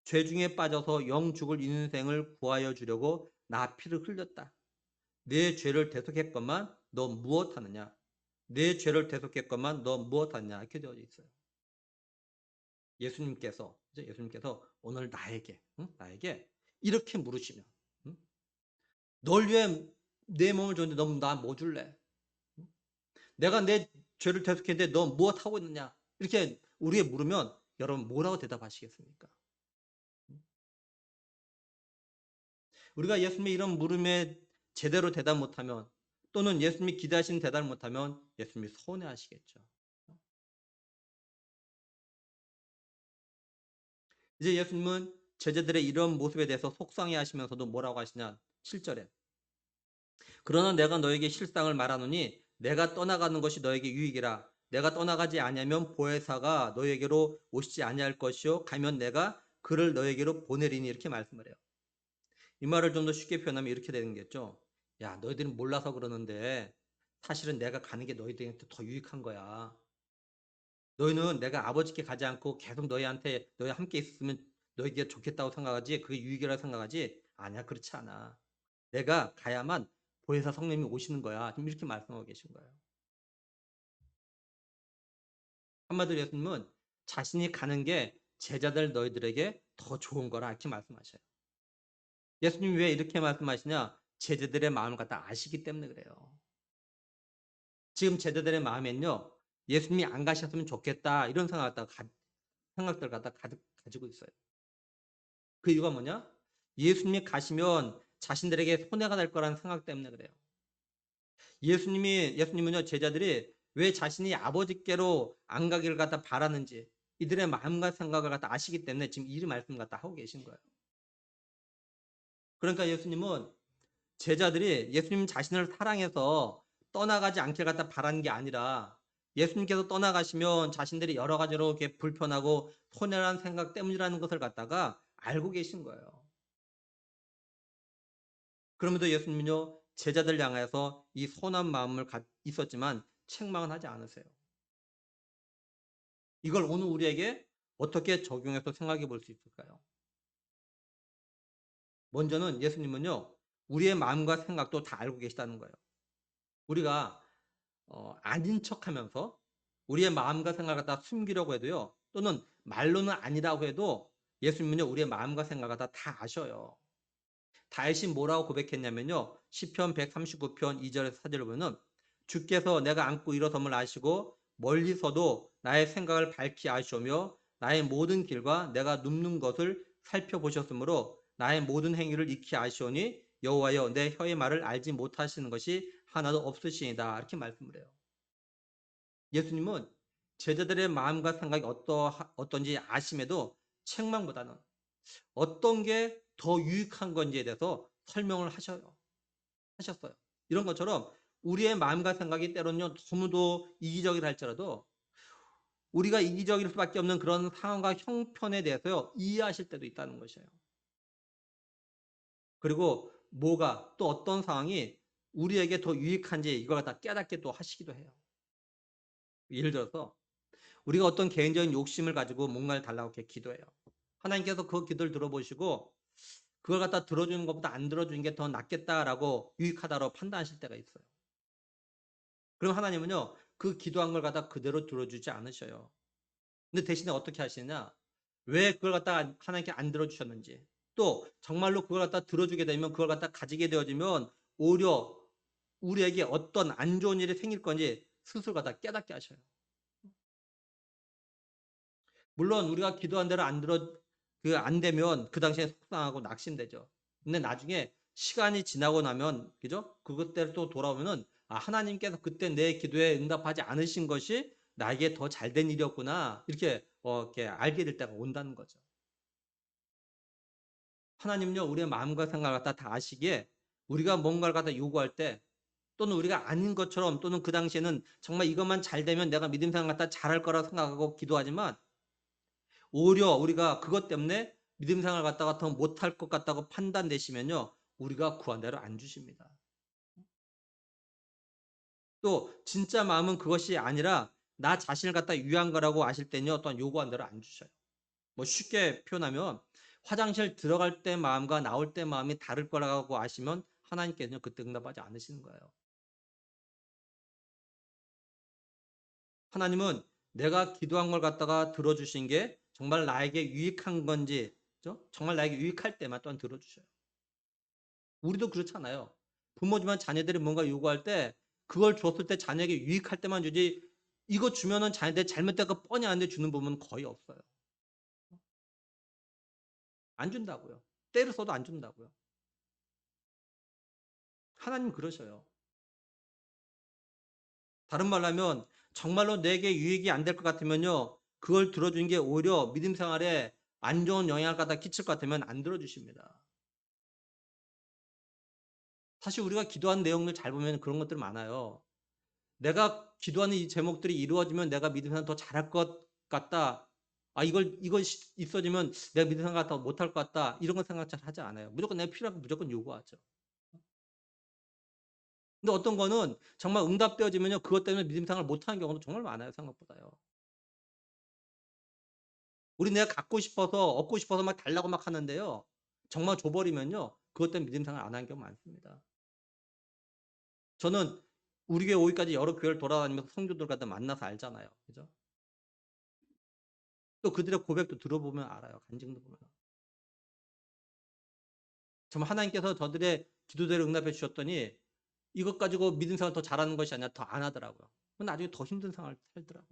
죄 중에 빠져서 영 죽을 인생을 구하여 주려고 나 피를 흘렸다. 내 죄를 대속했건만 너 무엇 하느냐? 내 죄를 대속했건만 너 무엇 하느냐? 이렇게 되어 있어요. 예수님께서 오늘 나에게, 나에게 이렇게 물으시면, 응? 널 위해 내 몸을 줬는데 너 나 뭐 줄래? 응? 내가 내 죄를 대속했는데 너 무엇 하고 있느냐? 이렇게 우리에게 물으면 여러분 뭐라고 대답하시겠습니까? 우리가 예수님의 이런 물음에 제대로 대답 못하면 또는 예수님이 기대하시는 대답을 못하면 예수님이 서운해하시겠죠. 이제 예수님은 제자들의 이런 모습에 대해서 속상해 하시면서도 뭐라고 하시냐? 7절에 그러나 내가 너에게 실상을 말하노니 내가 떠나가는 것이 너에게 유익이라 내가 떠나가지 아니하면 보혜사가 너에게로 오시지 아니할 것이요 가면 내가 그를 너에게로 보내리니 이렇게 말씀을 해요. 이 말을 좀 더 쉽게 표현하면 이렇게 되는 거겠죠. 야, 너희들은 몰라서 그러는데 사실은 내가 가는 게 너희들한테 더 유익한 거야. 너희는 내가 아버지께 가지 않고 계속 너희 함께 있으면 너희에게 좋겠다고 생각하지 그게 유익이라고 생각하지 아니야 그렇지 않아. 내가 가야만 보혜사 성령님이 오시는 거야. 지금 이렇게 말씀하고 계신 거예요. 한마디로 예수님은 자신이 가는 게 제자들 너희들에게 더 좋은 거라 이렇게 말씀하셔요. 예수님이 왜 이렇게 말씀하시냐? 제자들의 마음을 갖다 아시기 때문에 그래요. 지금 제자들의 마음엔요, 예수님이 안 가셨으면 좋겠다 이런 생각들 갖다 가지고 있어요. 그 이유가 뭐냐? 예수님이 가시면 자신들에게 손해가 될 거라는 생각 때문에 그래요. 예수님은요, 제자들이 왜 자신이 아버지께로 안 가기를 갖다 바라는지 이들의 마음과 생각을 갖다 아시기 때문에 지금 이 말씀 갖다 하고 계신 거예요. 그러니까 예수님은 제자들이 예수님 자신을 사랑해서 떠나가지 않길 갖다 바라는 게 아니라 예수님께서 떠나가시면 자신들이 여러 가지로 이렇게 불편하고 손해라는 생각 때문이라는 것을 갖다가 알고 계신 거예요. 그럼에도 예수님은요, 제자들 향해서 이 선한 마음을 있었지만 책망은 하지 않으세요. 이걸 오늘 우리에게 어떻게 적용해서 생각해 볼 수 있을까요? 먼저는 예수님은요, 우리의 마음과 생각도 다 알고 계시다는 거예요. 우리가 아닌 척하면서 우리의 마음과 생각을 다 숨기려고 해도요, 또는 말로는 아니라고 해도 예수님은요, 우리의 마음과 생각을 다 아셔요. 다윗이 뭐라고 고백했냐면요, 시편 139편 2절에서 4절을 보면 주께서 내가 앉고 일어섬을 아시고 멀리서도 나의 생각을 밝히 아시오며 나의 모든 길과 내가 눕는 것을 살펴보셨으므로 나의 모든 행위를 익히 아시오니 여호와여 내 혀의 말을 알지 못하시는 것이 하나도 없으시이다. 이렇게 말씀을 해요. 예수님은 제자들의 마음과 생각이 어떤지 아심에도 책망보다는 어떤 게 더 유익한 건지에 대해서 설명을 하셨어요. 이런 것처럼 우리의 마음과 생각이 때로는요, 너무도 이기적이라 할지라도 우리가 이기적일 수밖에 없는 그런 상황과 형편에 대해서요, 이해하실 때도 있다는 것이에요. 그리고 뭐가 또 어떤 상황이 우리에게 더 유익한지 이걸 갖다 깨닫게 또 하시기도 해요. 예를 들어서 우리가 어떤 개인적인 욕심을 가지고 뭔가를 달라고 이렇게 기도해요. 하나님께서 그 기도를 들어보시고 그걸 갖다 들어주는 것보다 안 들어주는 게 더 낫겠다라고 유익하다고 판단하실 때가 있어요. 그럼 하나님은요, 그 기도한 걸 갖다 그대로 들어주지 않으셔요. 근데 대신에 어떻게 하시느냐? 왜 그걸 갖다 하나님께 안 들어주셨는지, 또 정말로 그걸 갖다 들어주게 되면 그걸 갖다 가지게 되어지면 오히려 우리에게 어떤 안 좋은 일이 생길 건지 스스로 갖다 깨닫게 하셔요. 물론 우리가 기도한 대로 안 되면 그 당시에 속상하고 낙심되죠. 근데 나중에 시간이 지나고 나면, 그죠? 그것대로 또 돌아오면은, 아, 하나님께서 그때 내 기도에 응답하지 않으신 것이 나에게 더 잘된 일이었구나. 이렇게 알게 될 때가 온다는 거죠. 하나님은요, 우리의 마음과 생각을 갖다 다 아시기에 우리가 뭔가를 갖다 요구할 때 또는 우리가 아닌 것처럼 또는 그 당시에는 정말 이것만 잘 되면 내가 믿음 생활 갖다 잘할 거라고 생각하고 기도하지만 오히려 우리가 그것 때문에 믿음 생활 갖다가 더 못할 것 같다고 판단되시면요, 우리가 구한 대로 안 주십니다. 또 진짜 마음은 그것이 아니라 나 자신을 갖다 위한 거라고 아실 때는요, 또한 요구한 대로 안 주셔요. 뭐 쉽게 표현하면 화장실 들어갈 때 마음과 나올 때 마음이 다를 거라고 아시면 하나님께서는 그때 응답하지 않으시는 거예요. 하나님은 내가 기도한 걸 갖다가 들어주신 게 정말 나에게 유익한 건지, 그죠? 정말 나에게 유익할 때만 또한 들어주셔요. 우리도 그렇잖아요. 부모지만 자녀들이 뭔가 요구할 때 그걸 줬을 때 자녀에게 유익할 때만 주지, 이거 주면은 자녀들 잘못된 거 뻔히 아는데 주는 부분은 거의 없어요. 안 준다고요. 때를 써도 안 준다고요. 하나님 그러셔요. 다른 말로 하면 정말로 내게 유익이 안 될 것 같으면요, 그걸 들어주는 게 오히려 믿음 생활에 안 좋은 영향을 갖다 끼칠 것 같으면 안 들어주십니다. 사실 우리가 기도한 내용을 잘 보면 그런 것들 많아요. 내가 기도하는 이 제목들이 이루어지면 내가 믿음 생활 더 잘할 것 같다. 아, 이걸 있어지면 내가 믿음 생활 더 못할 것 같다. 이런 거 생각 잘 하지 않아요. 무조건 내가 필요한 거 무조건 요구하죠. 근데 어떤 거는 정말 응답되어지면요, 그것 때문에 믿음 생활을 못하는 경우도 정말 많아요, 생각보다요. 우리 내가 갖고 싶어서, 얻고 싶어서 막 달라고 막 하는데요, 정말 줘버리면요, 그것 때문에 믿음 생활 안 하는 경우 많습니다. 저는 우리 교회 오기까지 여러 교회를 돌아다니면서 성도들 갖다 만나서 알잖아요. 그죠? 또 그들의 고백도 들어보면 알아요. 간증도 보면. 정말 하나님께서 저들의 기도대로 응답해 주셨더니 이것 가지고 믿음 생활 더 잘하는 것이 아니라 더 안 하더라고요. 나중에 더 힘든 생활을 살더라고요.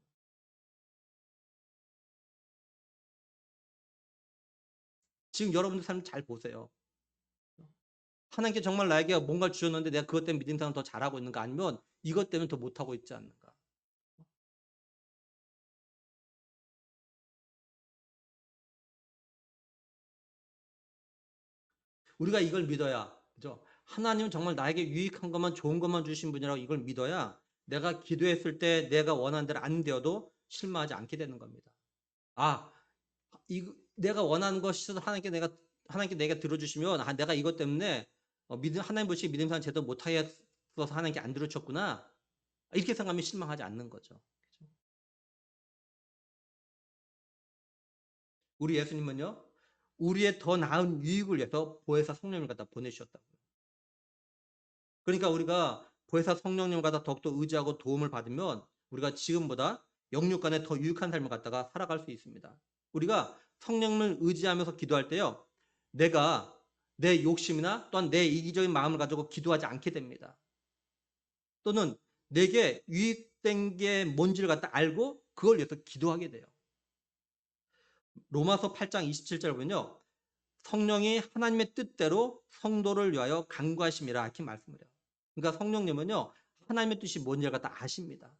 지금 여러분들 삶 잘 보세요. 하나님께 정말 나에게 뭔가를 주셨는데 내가 그것 때문에 믿음 생활 더 잘하고 있는가 아니면 이것 때문에 더 못하고 있지 않는가. 우리가 이걸 믿어야 그죠? 하나님은 정말 나에게 유익한 것만 좋은 것만 주신 분이라고 이걸 믿어야 내가 기도했을 때 내가 원하는 대로 안 되어도 실망하지 않게 되는 겁니다. 아, 내가 원하는 것이 있어서 하나님께 내가 들어주시면 내가 이것 때문에 믿음 하나님 보시기 믿음 생활 제대로 못하겠어서 하나님께 안 들어줬구나. 이렇게 생각하면 실망하지 않는 거죠. 그죠? 우리 예수님은요. 우리의 더 나은 유익을 위해서 보혜사 성령을 갖다 보내주셨다고요. 그러니까 우리가 보혜사 성령님을 갖다 더욱더 의지하고 도움을 받으면 우리가 지금보다 영육간에 더 유익한 삶을 갖다가 살아갈 수 있습니다. 우리가 성령님을 의지하면서 기도할 때요. 내가 내 욕심이나 또한 내 이기적인 마음을 가지고 기도하지 않게 됩니다. 또는 내게 유익된 게 뭔지를 갖다 알고 그걸 위해서 기도하게 돼요. 로마서 8장 27절 보면요. 성령이 하나님의 뜻대로 성도를 위하여 간구하심이라 이렇게 말씀을 해요. 그러니까 성령님은요. 하나님의 뜻이 뭔지를 갖다 아십니다.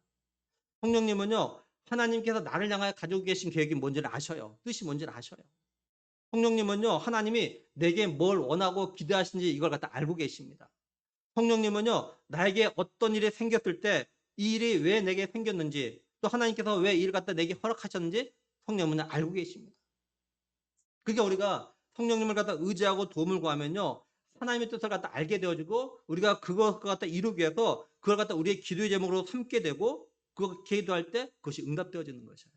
성령님은요. 하나님께서 나를 향하여 가지고 계신 계획이 뭔지를 아셔요. 뜻이 뭔지를 아셔요. 성령님은요. 하나님이 내게 뭘 원하고 기대하시는지 이걸 갖다 알고 계십니다. 성령님은요. 나에게 어떤 일이 생겼을 때 이 일이 왜 내게 생겼는지 또 하나님께서 왜 이 일을 갖다 내게 허락하셨는지 성령님은 알고 계십니다. 그게 우리가 성령님을 갖다 의지하고 도움을 구하면요. 하나님의 뜻을 갖다 알게 되어지고 우리가 그것을 갖다 이루기 위해서 그걸 갖다 우리의 기도의 제목으로 삼게 되고 그 기도할 때 그것이 응답되어지는 것이에요.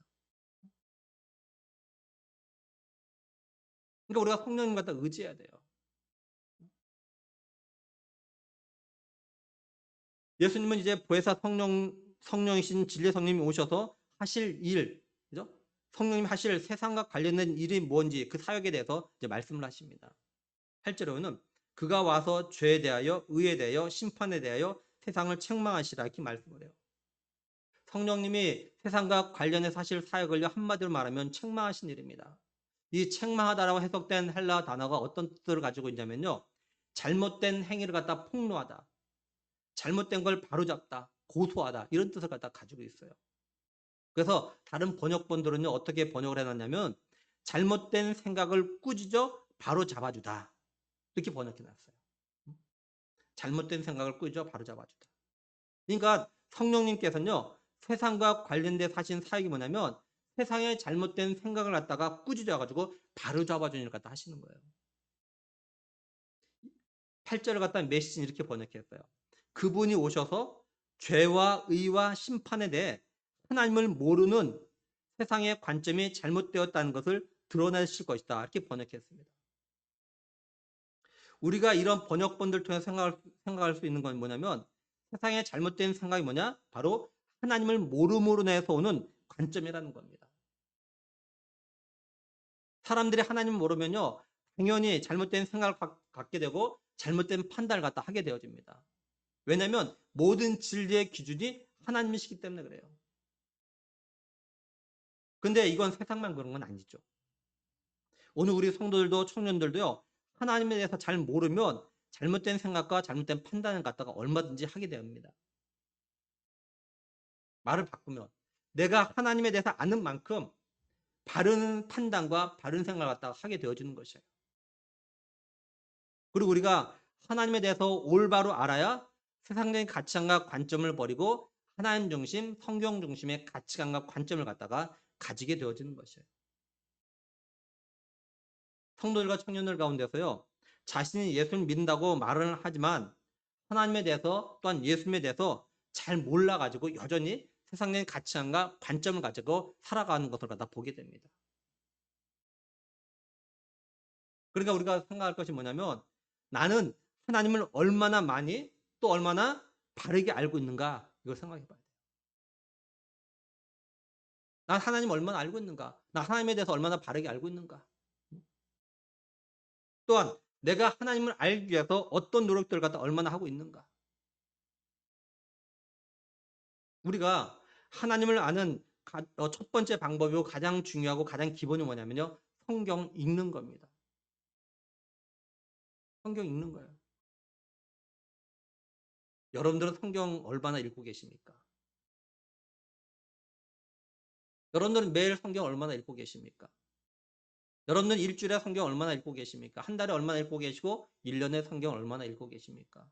그러니까 우리가 성령님 갖다 의지해야 돼요. 예수님은 이제 보혜사 성령이신 진리 성령님이 오셔서 하실 일, 그죠? 성령님이 하실 세상과 관련된 일이 뭔지 그 사역에 대해서 이제 말씀을 하십니다. 8절에는 그가 와서 죄에 대하여 의에 대하여 심판에 대하여 세상을 책망하시라 이렇게 말씀을 해요. 성령님이 세상과 관련해서 하실 사역을 한마디로 말하면 책망하신 일입니다. 이 책망하다라고 해석된 헬라 단어가 어떤 뜻을 가지고 있냐면요. 잘못된 행위를 갖다 폭로하다. 잘못된 걸 바로잡다. 고소하다. 이런 뜻을 갖다 가지고 있어요. 그래서 다른 번역본들은요. 어떻게 번역을 해놨냐면 잘못된 생각을 꾸짖어 바로잡아주다. 이렇게 번역해놨어요. 잘못된 생각을 꾸짖어 바로잡아주다. 그러니까 성령님께서는요. 세상과 관련된 하신 사역이 뭐냐면 세상의 잘못된 생각을 갖다가 꾸짖어가지고 바로잡아주는 일을 갖다 하시는 거예요. 8절을 갖다 메시지는 이렇게 번역했어요. 그분이 오셔서 죄와 의와 심판에 대해 하나님을 모르는 세상의 관점이 잘못되었다는 것을 드러내실 것이다. 이렇게 번역했습니다. 우리가 이런 번역본들 통해서 생각할 수 있는 건 뭐냐면 세상의 잘못된 생각이 뭐냐? 바로 하나님을 모름으로 내서 오는 관점이라는 겁니다. 사람들이 하나님을 모르면요. 당연히 잘못된 생각을 갖게 되고 잘못된 판단을 갖다 하게 되어집니다. 왜냐하면 모든 진리의 기준이 하나님이시기 때문에 그래요. 근데 이건 세상만 그런 건 아니죠. 오늘 우리 성도들도 청년들도요. 하나님에 대해서 잘 모르면 잘못된 생각과 잘못된 판단을 갖다가 얼마든지 하게 됩니다. 말을 바꾸면 내가 하나님에 대해서 아는 만큼 바른 판단과 바른 생각을 갖다가 하게 되어지는 것이에요. 그리고 우리가 하나님에 대해서 올바로 알아야 세상적인 가치관과 관점을 버리고 하나님 중심, 성경 중심의 가치관과 관점을 갖다가 가지게 되어지는 것이에요. 성도들과 청년들 가운데서요. 자신이 예수를 믿는다고 말을 하지만 하나님에 대해서 또한 예수님에 대해서 잘 몰라가지고 여전히 세상적인 가치관과 관점을 가지고 살아가는 것을 갖다 보게 됩니다. 그러니까 우리가 생각할 것이 뭐냐면 나는 하나님을 얼마나 많이 또 얼마나 바르게 알고 있는가 이걸 생각해 봐야 돼요. 난 하나님 얼마나 알고 있는가? 나 하나님에 대해서 얼마나 바르게 알고 있는가? 또한 내가 하나님을 알기 위해서 어떤 노력들을 갖다 얼마나 하고 있는가? 우리가 하나님을 아는 첫 번째 방법이고 가장 중요하고 가장 기본이 뭐냐면요. 성경 읽는 겁니다. 성경 읽는 거예요. 여러분들은 성경 얼마나 읽고 계십니까? 여러분들은 매일 성경 얼마나 읽고 계십니까? 여러분들은 일주일에 성경 얼마나 읽고 계십니까? 한 달에 얼마나 읽고 계시고 1년에 성경 얼마나 읽고 계십니까?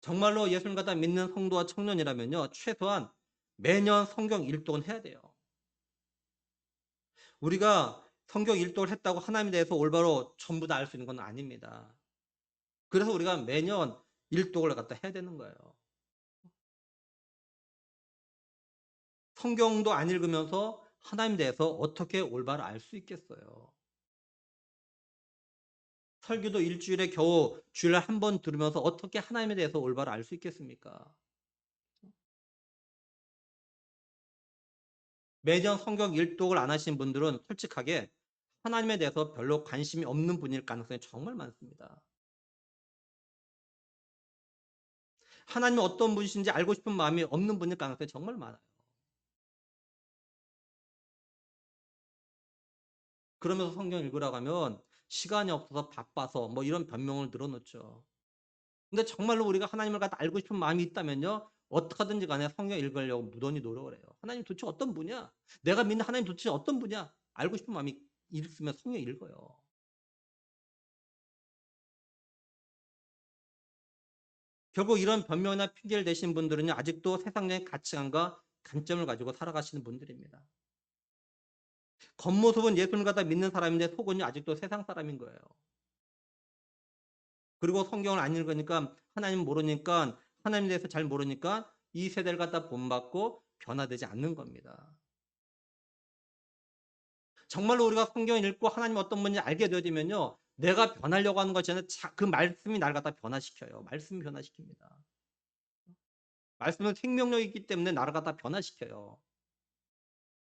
정말로 예수님 갖다 믿는 성도와 청년이라면요. 최소한 매년 성경 일독은 해야 돼요. 우리가 성경 일독을 했다고 하나님에 대해서 올바로 전부 다 알 수 있는 건 아닙니다. 그래서 우리가 매년 일독을 갖다 해야 되는 거예요. 성경도 안 읽으면서 하나님에 대해서 어떻게 올바로 알 수 있겠어요. 설교도 일주일에 겨우 주일날 한 번 들으면서 어떻게 하나님에 대해서 올바로 알 수 있겠습니까? 매년 성경 일독을 안 하신 분들은 솔직하게 하나님에 대해서 별로 관심이 없는 분일 가능성이 정말 많습니다. 하나님이 어떤 분이신지 알고 싶은 마음이 없는 분일 가능성이 정말 많아요. 그러면서 성경 읽으라고 하면 시간이 없어서 바빠서 뭐 이런 변명을 늘어놓죠. 근데 정말로 우리가 하나님을 갖다 알고 싶은 마음이 있다면요. 어떻게든지 간에 성경 읽으려고 무던히 노력을 해요. 하나님 도대체 어떤 분이야? 내가 믿는 하나님 도대체 어떤 분이야? 알고 싶은 마음이 있으면 성경 읽어요. 결국 이런 변명이나 핑계를 대신 분들은요. 아직도 세상적인 가치관과 관점을 가지고 살아가시는 분들입니다. 겉모습은 예수를 갖다 믿는 사람인데 속은요. 아직도 세상 사람인 거예요. 그리고 성경을 안 읽으니까 하나님 모르니까 하나님에 대해서 잘 모르니까 이 세대를 갖다 본받고 변화되지 않는 겁니다. 정말로 우리가 성경을 읽고 하나님 어떤 분인지 알게 되어지면요. 내가 변하려고 하는 것이 아니라 그 말씀이 나를 갖다 변화시켜요. 말씀이 변화시킵니다. 말씀은 생명력이 있기 때문에 나를 갖다 변화시켜요.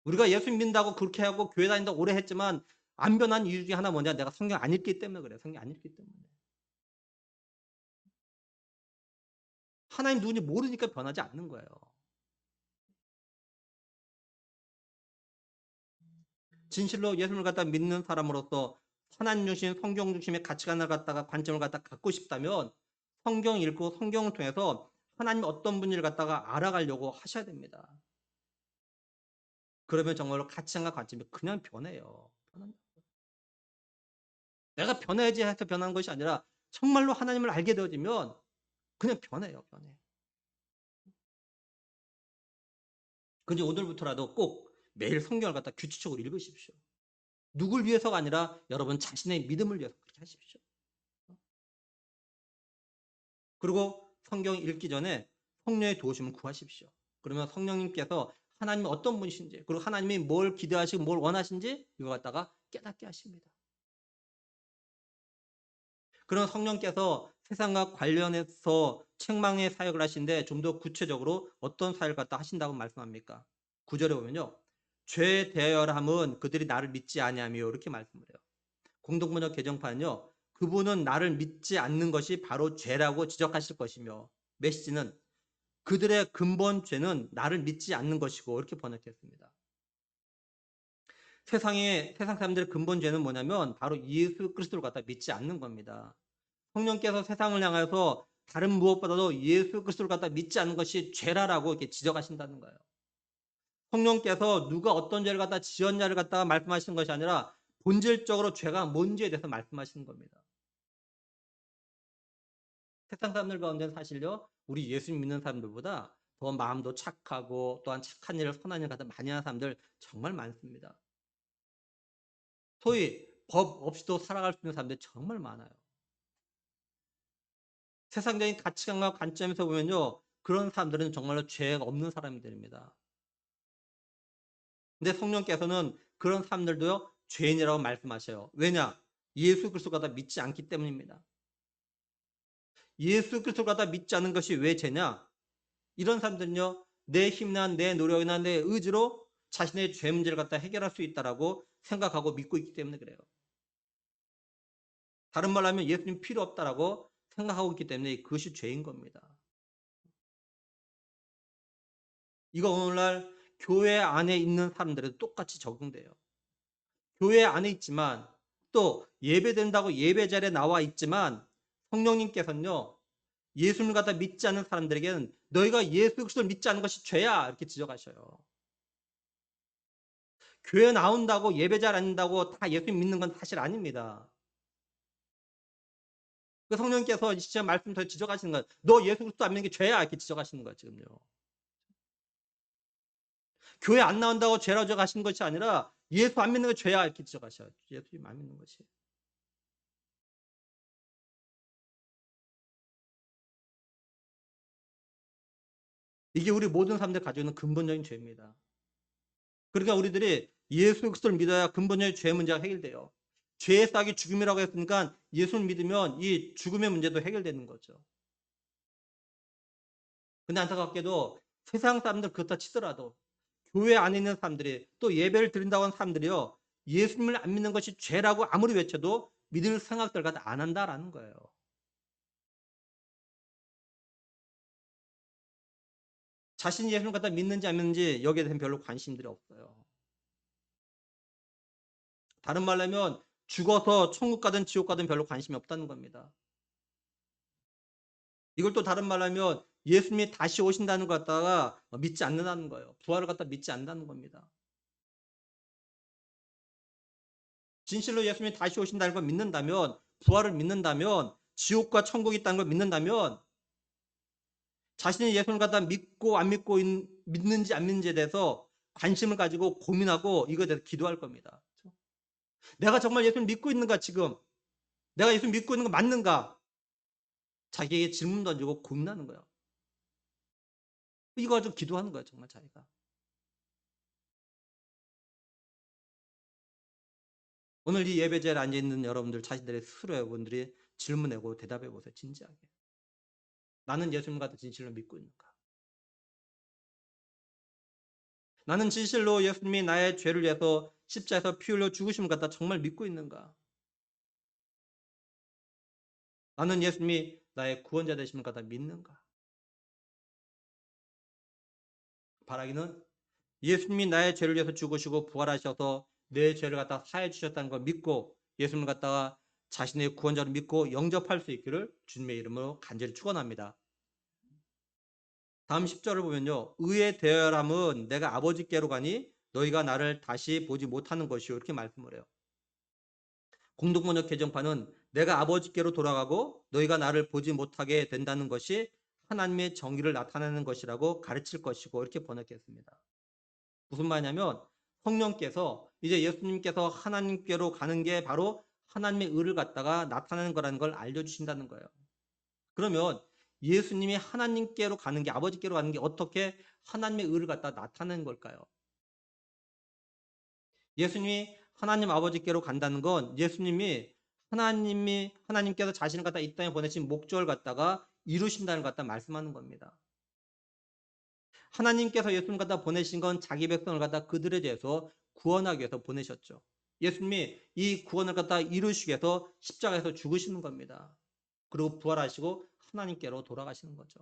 우리가 예수 믿는다고 그렇게 하고 교회 다닌다고 오래 했지만 안 변한 이유 중에 하나 뭐냐? 내가 성경 안 읽기 때문에 그래요. 성경 안 읽기 때문에. 하나님 누군지 모르니까 변하지 않는 거예요. 진실로 예수를 갖다 믿는 사람으로서 하나님 주신 성경 중심의 가치관을 갖다가 관점을 갖다 갖고 싶다면 성경 읽고 성경을 통해서 하나님 어떤 분을 갖다가 알아가려고 하셔야 됩니다. 그러면 정말로 가치관과 관점이 그냥 변해요. 내가 변해야지 해서 변하는 것이 아니라 정말로 하나님을 알게 되어지면 그냥 변해요. 변해. 그런데 오늘부터라도 꼭 매일 성경을 갖다 규칙적으로 읽으십시오. 누굴 위해서가 아니라 여러분 자신의 믿음을 위해서 그렇게 하십시오. 그리고 성경 읽기 전에 성령의 도우심을 구하십시오. 그러면 성령님께서 하나님이 어떤 분이신지 그리고 하나님이 뭘 기대하시고 뭘 원하신지 이거 갖다가 깨닫게 하십니다. 그런 성령께서 세상과 관련해서 책망의 사역을 하시는데 좀 더 구체적으로 어떤 사역을 갖다 하신다고 말씀합니까? 9절에 보면요. 죄 대열함은 그들이 나를 믿지 아니하며 이렇게 말씀을 해요. 공동번역 개정판은요. 그분은 나를 믿지 않는 것이 바로 죄라고 지적하실 것이며 메시지는 그들의 근본 죄는 나를 믿지 않는 것이고 이렇게 번역했습니다. 세상 사람들의 근본 죄는 뭐냐면 바로 예수 그리스도를 갖다 믿지 않는 겁니다. 성령께서 세상을 향해서 다른 무엇보다도 예수 그리스도를 갖다 믿지 않는 것이 죄라라고 이렇게 지적하신다는 거예요. 성령께서 누가 어떤 죄를 갖다 지었냐를 갖다가 말씀하시는 것이 아니라 본질적으로 죄가 뭔지에 대해서 말씀하시는 겁니다. 세상 사람들 가운데는 사실요, 우리 예수 믿는 사람들보다 더 마음도 착하고 또한 착한 일을 선한 일을 갖다 많이 하는 사람들 정말 많습니다. 소위 법 없이도 살아갈 수 있는 사람들이 정말 많아요. 세상적인 가치관과 관점에서 보면요. 그런 사람들은 정말로 죄가 없는 사람들입니다. 근데 성령께서는 그런 사람들도요. 죄인이라고 말씀하셔요. 왜냐? 예수 그리스도가 다 믿지 않기 때문입니다. 예수 그리스도가 다 믿지 않는 것이 왜 죄냐? 이런 사람들은요, 내 힘이나 내 노력이나 내 의지로 자신의 죄 문제를 갖다 해결할 수 있다라고 생각하고 믿고 있기 때문에 그래요. 다른 말로 하면 예수님 필요 없다라고 생각하고 있기 때문에 그것이 죄인 겁니다. 이거 오늘날 교회 안에 있는 사람들에도 똑같이 적용돼요. 교회 안에 있지만 또 예배된다고 예배 자리에 나와 있지만 성령님께서는요, 예수님을 갖다 믿지 않는 사람들에게는 너희가 예수 그리스도를 믿지 않는 것이 죄야 이렇게 지적하셔요. 교회 나온다고 예배 잘 안 된다고 다 예수님 믿는 건 사실 아닙니다. 그 성령님께서 진짜 말씀 더 지적하시는 거예요. 너 예수 그리스도 안 믿는 게 죄야 이렇게 지적하시는 거예요 지금요. 교회 안 나온다고 죄라고 지적하시는 것이 아니라 예수 안 믿는 게 죄야 이렇게 지적하셔요. 예수님 안 믿는 것이. 이게 우리 모든 사람들이 가지고 있는 근본적인 죄입니다. 그러니까 우리들이 예수 그리스도를 믿어야 근본적인 죄 문제가 해결돼요. 죄의 싹이 죽음이라고 했으니까 예수를 믿으면 이 죽음의 문제도 해결되는 거죠. 근데 안타깝게도 세상 사람들 그렇다 치더라도 교회 안에 있는 사람들이 또 예배를 드린다고 하는 사람들이요, 예수님을 안 믿는 것이 죄라고 아무리 외쳐도 믿을 생각들 갖다 안 한다라는 거예요. 자신이 예수님을 갖다 믿는지 안 믿는지 여기에 대해서 별로 관심들이 없어요. 다른 말로 하면 죽어서 천국 가든 지옥 가든 별로 관심이 없다는 겁니다. 이걸 또 다른 말로 하면 예수님이 다시 오신다는 것 갖다가 믿지 않는다는 거예요. 부활을 갖다 믿지 않는다는 겁니다. 진실로 예수님이 다시 오신다는 걸 믿는다면, 부활을 믿는다면, 지옥과 천국이 있다는 걸 믿는다면 자신이 예수님을 갖다 믿고 안 믿고 믿는지 안 믿는지에 대해서 관심을 가지고 고민하고 이거에 대해서 기도할 겁니다. 내가 정말 예수를 믿고 있는가 지금? 내가 예수를 믿고 있는 거 맞는가? 자기에게 질문 던지고 고민하는 거예요. 이거 가지고 기도하는 거예요. 정말 자기가. 오늘 이 예배자리에 앉아있는 여러분들 자신들의 스스로 여러분들이 질문하고 대답해 보세요. 진지하게. 나는 예수님 같은 진실로 믿고 있는가? 나는 진실로 예수님이 나의 죄를 위해서 십자에서 피 흘려 죽으심을 갖다 정말 믿고 있는가? 나는 예수님이 나의 구원자 되심을 갖다 믿는가? 바라기는 예수님이 나의 죄를 위해서 죽으시고 부활하셔서 내 죄를 갖다 사해 주셨다는 걸 믿고 예수님을 갖다가 자신의 구원자로 믿고 영접할 수 있기를 주님의 이름으로 간절히 축원합니다. 다음 10절을 보면요. 의의 대열함은 내가 아버지께로 가니 너희가 나를 다시 보지 못하는 것이요. 이렇게 말씀을 해요. 공동번역 개정판은 내가 아버지께로 돌아가고 너희가 나를 보지 못하게 된다는 것이 하나님의 정의를 나타내는 것이라고 가르칠 것이고 이렇게 번역했습니다. 무슨 말이냐면 성령께서 이제 예수님께서 하나님께로 가는 게 바로 하나님의 의를 갖다가 나타내는 거라는 걸 알려주신다는 거예요. 그러면 예수님이 하나님께로 가는 게 아버지께로 가는 게 어떻게 하나님의 의를 갖다 나타내는 걸까요? 예수님이 하나님 아버지께로 간다는 건 예수님이 하나님께서 자신을 갖다 이 땅에 보내신 목적을 갖다가 이루신다는 것 갖다 말씀하는 겁니다. 하나님께서 예수님 갖다 보내신 건 자기 백성을 갖다 그들에 대해서 구원하기 위해서 보내셨죠. 예수님이 이 구원을 갖다 이루시기 위해서 십자가에서 죽으시는 겁니다. 그리고 부활하시고 하나님께로 돌아가시는 거죠.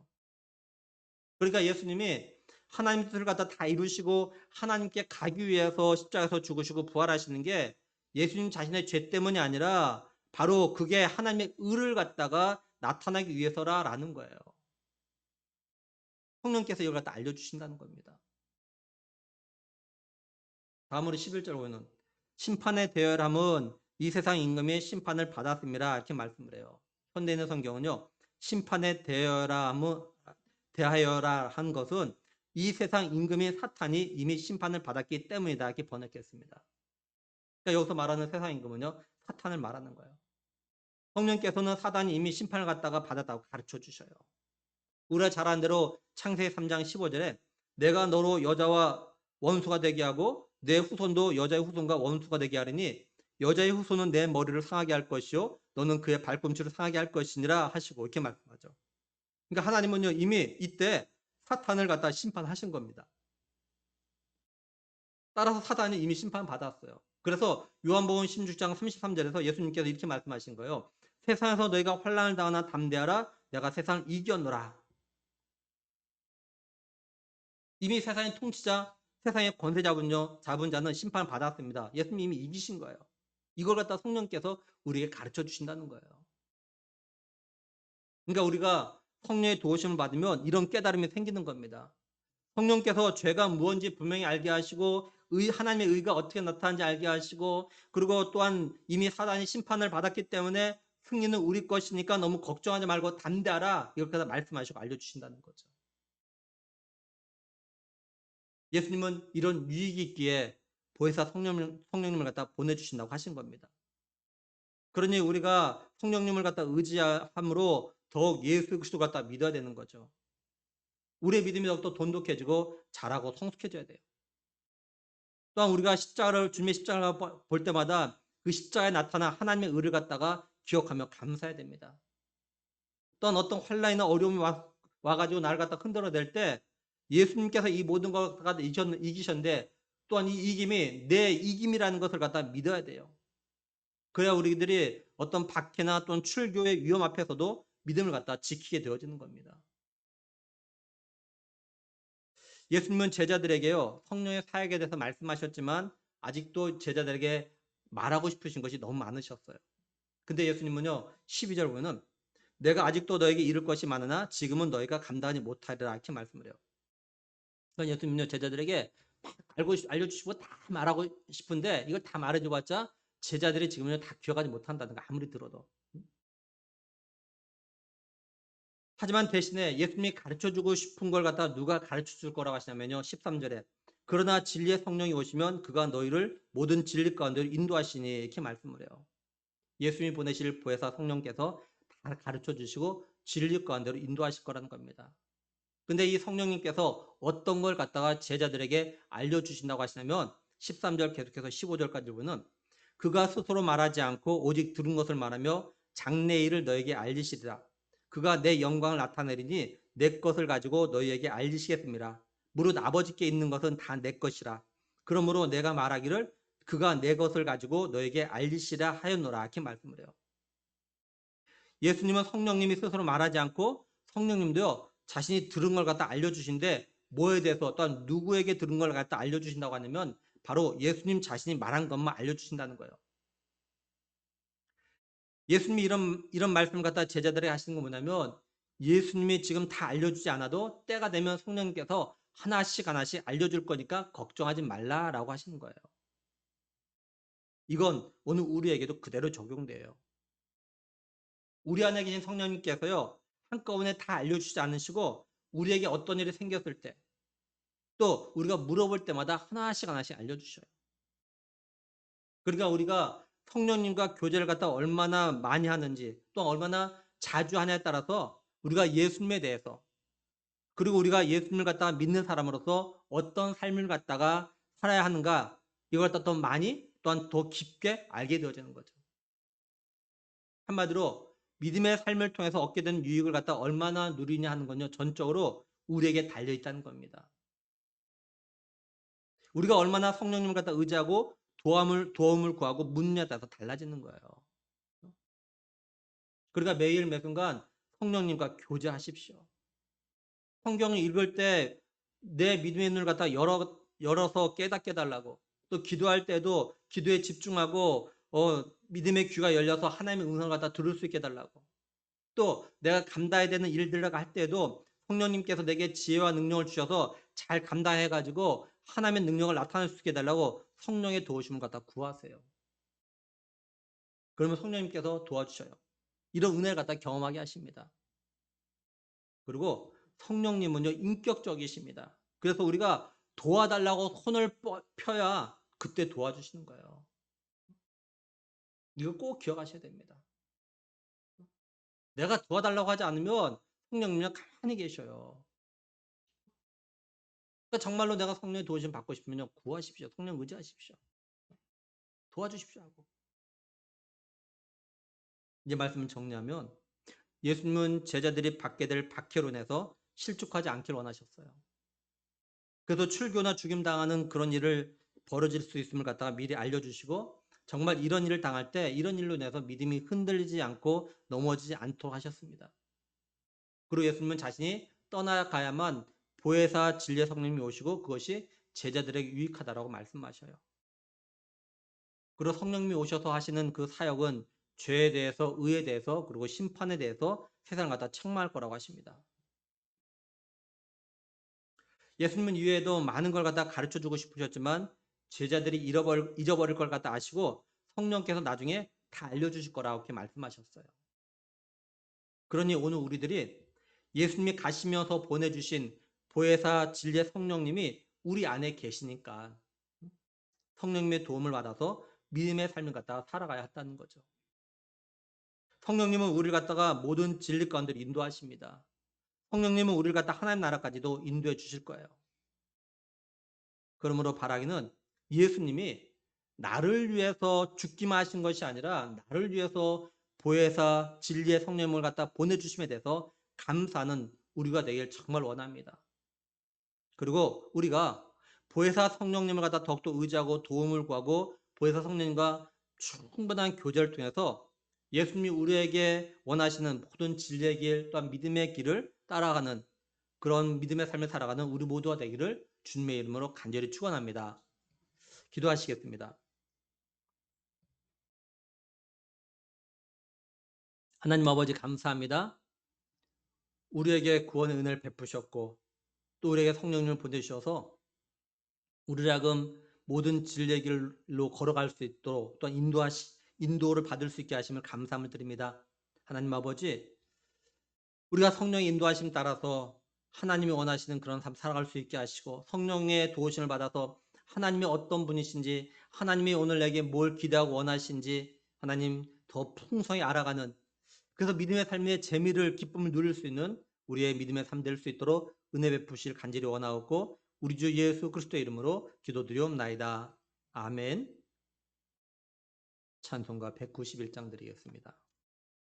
그러니까 예수님이 하나님 뜻을 갖다 다 이루시고 하나님께 가기 위해서 십자가에서 죽으시고 부활하시는 게 예수님 자신의 죄 때문이 아니라 바로 그게 하나님의 의를 갖다가 나타나기 위해서라라는 거예요. 성령께서 이걸 갖다 알려주신다는 겁니다. 다음으로 11절 보면 심판의 대열함은 이 세상 임금이 심판을 받았습니다. 이렇게 말씀을 해요. 현대인의 성경은요. 심판의 대하여라 한 것은 이 세상 임금인 사탄이 이미 심판을 받았기 때문이다. 이렇게 번역했습니다. 그러니까 여기서 말하는 세상 임금은요. 사탄을 말하는 거예요. 성령께서는 사단이 이미 심판을 갖다가 받았다고 가르쳐 주셔요. 우리가 잘 아는 대로 창세기 3장 15절에 내가 너로 여자와 원수가 되게 하고 내 후손도 여자의 후손과 원수가 되게 하리니 여자의 후손은 내 머리를 상하게 할 것이요 너는 그의 발꿈치를 상하게 할 것이니라 하시고 이렇게 말씀하죠. 그러니까 하나님은요 이미 이때 사탄을 갖다 심판하신 겁니다. 따라서 사단이 이미 심판받았어요. 그래서 요한복음 16장 33절에서 예수님께서 이렇게 말씀하신 거예요. 세상에서 너희가 환난을 당하나 담대하라. 내가 세상을 이겼노라. 이미 세상의 통치자, 세상의 권세 잡은 자는 심판을 받았습니다. 예수님이 이기신 거예요. 이걸 갖다 성령께서 우리에게 가르쳐 주신다는 거예요. 그러니까 우리가 성령의 도우심을 받으면 이런 깨달음이 생기는 겁니다. 성령께서 죄가 무엇인지 분명히 알게 하시고 하나님의 의가 어떻게 나타나는지 알게 하시고 그리고 또한 이미 사단이 심판을 받았기 때문에 승리는 우리 것이니까 너무 걱정하지 말고 담대하라 이렇게 말씀하시고 알려주신다는 거죠. 예수님은 이런 유익이 있기에 보혜사 성령님을 갖다 보내주신다고 하신 겁니다. 그러니 우리가 성령님을 갖다 의지함으로 더욱 예수 그리스도 갖다 믿어야 되는 거죠. 우리의 믿음이 더욱더 돈독해지고 잘하고 성숙해져야 돼요. 또한 우리가 주님의 십자가를 볼 때마다 그 십자가에 나타난 하나님의 의를 갖다가 기억하며 감사해야 됩니다. 또한 어떤 환난이나 어려움이 와가지고 나를 갖다 흔들어댈 때 예수님께서 이 모든 걸 갖다 이기셨는데 또한 이 이김이 내 이김이라는 것을 갖다 믿어야 돼요. 그래야 우리들이 어떤 박해나 또는 출교의 위험 앞에서도 믿음을 갖다 지키게 되어지는 겁니다. 예수님은 제자들에게요, 성령의 사역에 대해서 말씀하셨지만 아직도 제자들에게 말하고 싶으신 것이 너무 많으셨어요. 근데 예수님은요, 12절 보면은 내가 아직도 너에게 이룰 것이 많으나 지금은 너희가 감당하지 못하리라 이렇게 말씀을 해요. 그러니까 예수님은요, 제자들에게 알려주시고 다 말하고 싶은데 이걸 다 말해줘봤자 제자들이 지금은요, 다 기억하지 못한다는 거 아무리 들어도. 하지만 대신에 예수님이 가르쳐주고 싶은 걸 갖다가 누가 가르쳐줄 거라고 하시냐면요. 13절에 그러나 진리의 성령이 오시면 그가 너희를 모든 진리 가운데로 인도하시니 이렇게 말씀을 해요. 예수님이 보내실 보혜사 성령께서 다 가르쳐주시고 진리 가운데로 인도하실 거라는 겁니다. 근데 이 성령님께서 어떤 걸 갖다가 제자들에게 알려주신다고 하시냐면 13절 계속해서 15절까지 보면 그가 스스로 말하지 않고 오직 들은 것을 말하며 장래의 일을 너에게 알리시리라. 그가 내 영광을 나타내리니 내 것을 가지고 너희에게 알리시겠습니다. 무릇 아버지께 있는 것은 다 내 것이라. 그러므로 내가 말하기를 그가 내 것을 가지고 너에게 알리시라 하였노라. 이렇게 말씀을 해요. 예수님은 성령님이 스스로 말하지 않고 성령님도요. 자신이 들은 걸 갖다 알려주신데 뭐에 대해서 또한 누구에게 들은 걸 갖다 알려주신다고 하냐면 바로 예수님 자신이 말한 것만 알려주신다는 거예요. 예수님이 이런 말씀을 갖다 제자들에게 하시는 건 뭐냐면 예수님이 지금 다 알려주지 않아도 때가 되면 성령님께서 하나씩 하나씩 알려줄 거니까 걱정하지 말라라고 하시는 거예요. 이건 오늘 우리에게도 그대로 적용돼요. 우리 안에 계신 성령님께서요. 한꺼번에 다 알려주지 않으시고 우리에게 어떤 일이 생겼을 때 또 우리가 물어볼 때마다 하나씩 하나씩 알려주셔요. 그러니까 우리가 성령님과 교제를 갖다 얼마나 많이 하는지 또 얼마나 자주 하냐에 따라서 우리가 예수님에 대해서 그리고 우리가 예수님을 갖다가 믿는 사람으로서 어떤 삶을 갖다가 살아야 하는가 이걸 갖다 더 많이 또한 더 깊게 알게 되어지는 거죠. 한마디로 믿음의 삶을 통해서 얻게 된 유익을 갖다 얼마나 누리냐 하는 건요 전적으로 우리에게 달려 있다는 겁니다. 우리가 얼마나 성령님을 갖다 의지하고 도움을 구하고 묻느냐에 따라서 달라지는 거예요. 그러니까 매일 매 순간 성령님과 교제하십시오. 성경을 읽을 때 내 믿음의 눈을 갖다 열어서 깨닫게 달라고 또 기도할 때도 기도에 집중하고 믿음의 귀가 열려서 하나님의 음성을 갖다 들을 수 있게 달라고 또 내가 감당해야 되는 일들을 할 때도 성령님께서 내게 지혜와 능력을 주셔서 잘 감당해 가지고 하나님의 능력을 나타낼 수 있게 해달라고 성령의 도우심을 갖다 구하세요. 그러면 성령님께서 도와주셔요. 이런 은혜를 갖다 경험하게 하십니다. 그리고 성령님은요 인격적이십니다. 그래서 우리가 도와달라고 손을 펴야 그때 도와주시는 거예요. 이거 꼭 기억하셔야 됩니다. 내가 도와달라고 하지 않으면 성령님은 가만히 계셔요. 그러니까 정말로 내가 성령의 도우심 받고 싶으면 구하십시오. 성령 의지하십시오. 도와주십시오 하고. 이제 말씀을 정리하면 예수님은 제자들이 받게 될 박해로 인해서 실족하지 않길 원하셨어요. 그래서 출교나 죽임당하는 그런 일을 벌어질 수 있음을 갖다가 미리 알려주시고 정말 이런 일을 당할 때 이런 일로 인해서 믿음이 흔들리지 않고 넘어지지 않도록 하셨습니다. 그리고 예수님은 자신이 떠나가야만 보혜사 진리의 성령님이 오시고 그것이 제자들에게 유익하다라고 말씀하셔요. 그리고 성령님이 오셔서 하시는 그 사역은 죄에 대해서, 의에 대해서, 그리고 심판에 대해서 세상을 갖다 책망할 거라고 하십니다. 예수님은 이외에도 많은 걸 갖다 가르쳐 주고 싶으셨지만 제자들이 잊어버릴 걸 갖다 아시고 성령께서 나중에 다 알려주실 거라고 이렇게 말씀하셨어요. 그러니 오늘 우리들이 예수님이 가시면서 보내주신 보혜사 진리의 성령님이 우리 안에 계시니까 성령님의 도움을 받아서 믿음의 삶을 갖다가 살아가야 한다는 거죠. 성령님은 우리를 갖다가 모든 진리 가운데 인도하십니다. 성령님은 우리를 갖다 하나님 나라까지도 인도해 주실 거예요. 그러므로 바라기는 예수님이 나를 위해서 죽기만 하신 것이 아니라 나를 위해서 보혜사 진리의 성령님을 갖다 보내주심에 대해서 감사하는 우리가 되길 정말 원합니다. 그리고 우리가 보혜사 성령님을 갖다 더욱더 의지하고 도움을 구하고 보혜사 성령님과 충분한 교제를 통해서 예수님이 우리에게 원하시는 모든 진리의 길 또한 믿음의 길을 따라가는 그런 믿음의 삶을 살아가는 우리 모두가 되기를 주님의 이름으로 간절히 축원합니다. 기도하시겠습니다. 하나님 아버지 감사합니다. 우리에게 구원의 은혜를 베푸셨고 또 우리에게 성령님을 보내주셔서 우리를 하여금 모든 진리의 길로 걸어갈 수 있도록 또한 인도를 받을 수 있게 하심을 감사함을 드립니다. 하나님 아버지 우리가 성령의 인도하심 따라서 하나님이 원하시는 그런 삶 살아갈 수 있게 하시고 성령의 도우심을 받아서 하나님이 어떤 분이신지 하나님이 오늘 내게 뭘 기대하고 원하신지 하나님 더 풍성히 알아가는 그래서 믿음의 삶의 재미를 기쁨을 누릴 수 있는 우리의 믿음의 삶 될 수 있도록 은혜 베푸실 간절히 원하옵고 우리 주 예수 그리스도의 이름으로 기도드리옵나이다. 아멘. 찬송가 191장 드리겠습니다.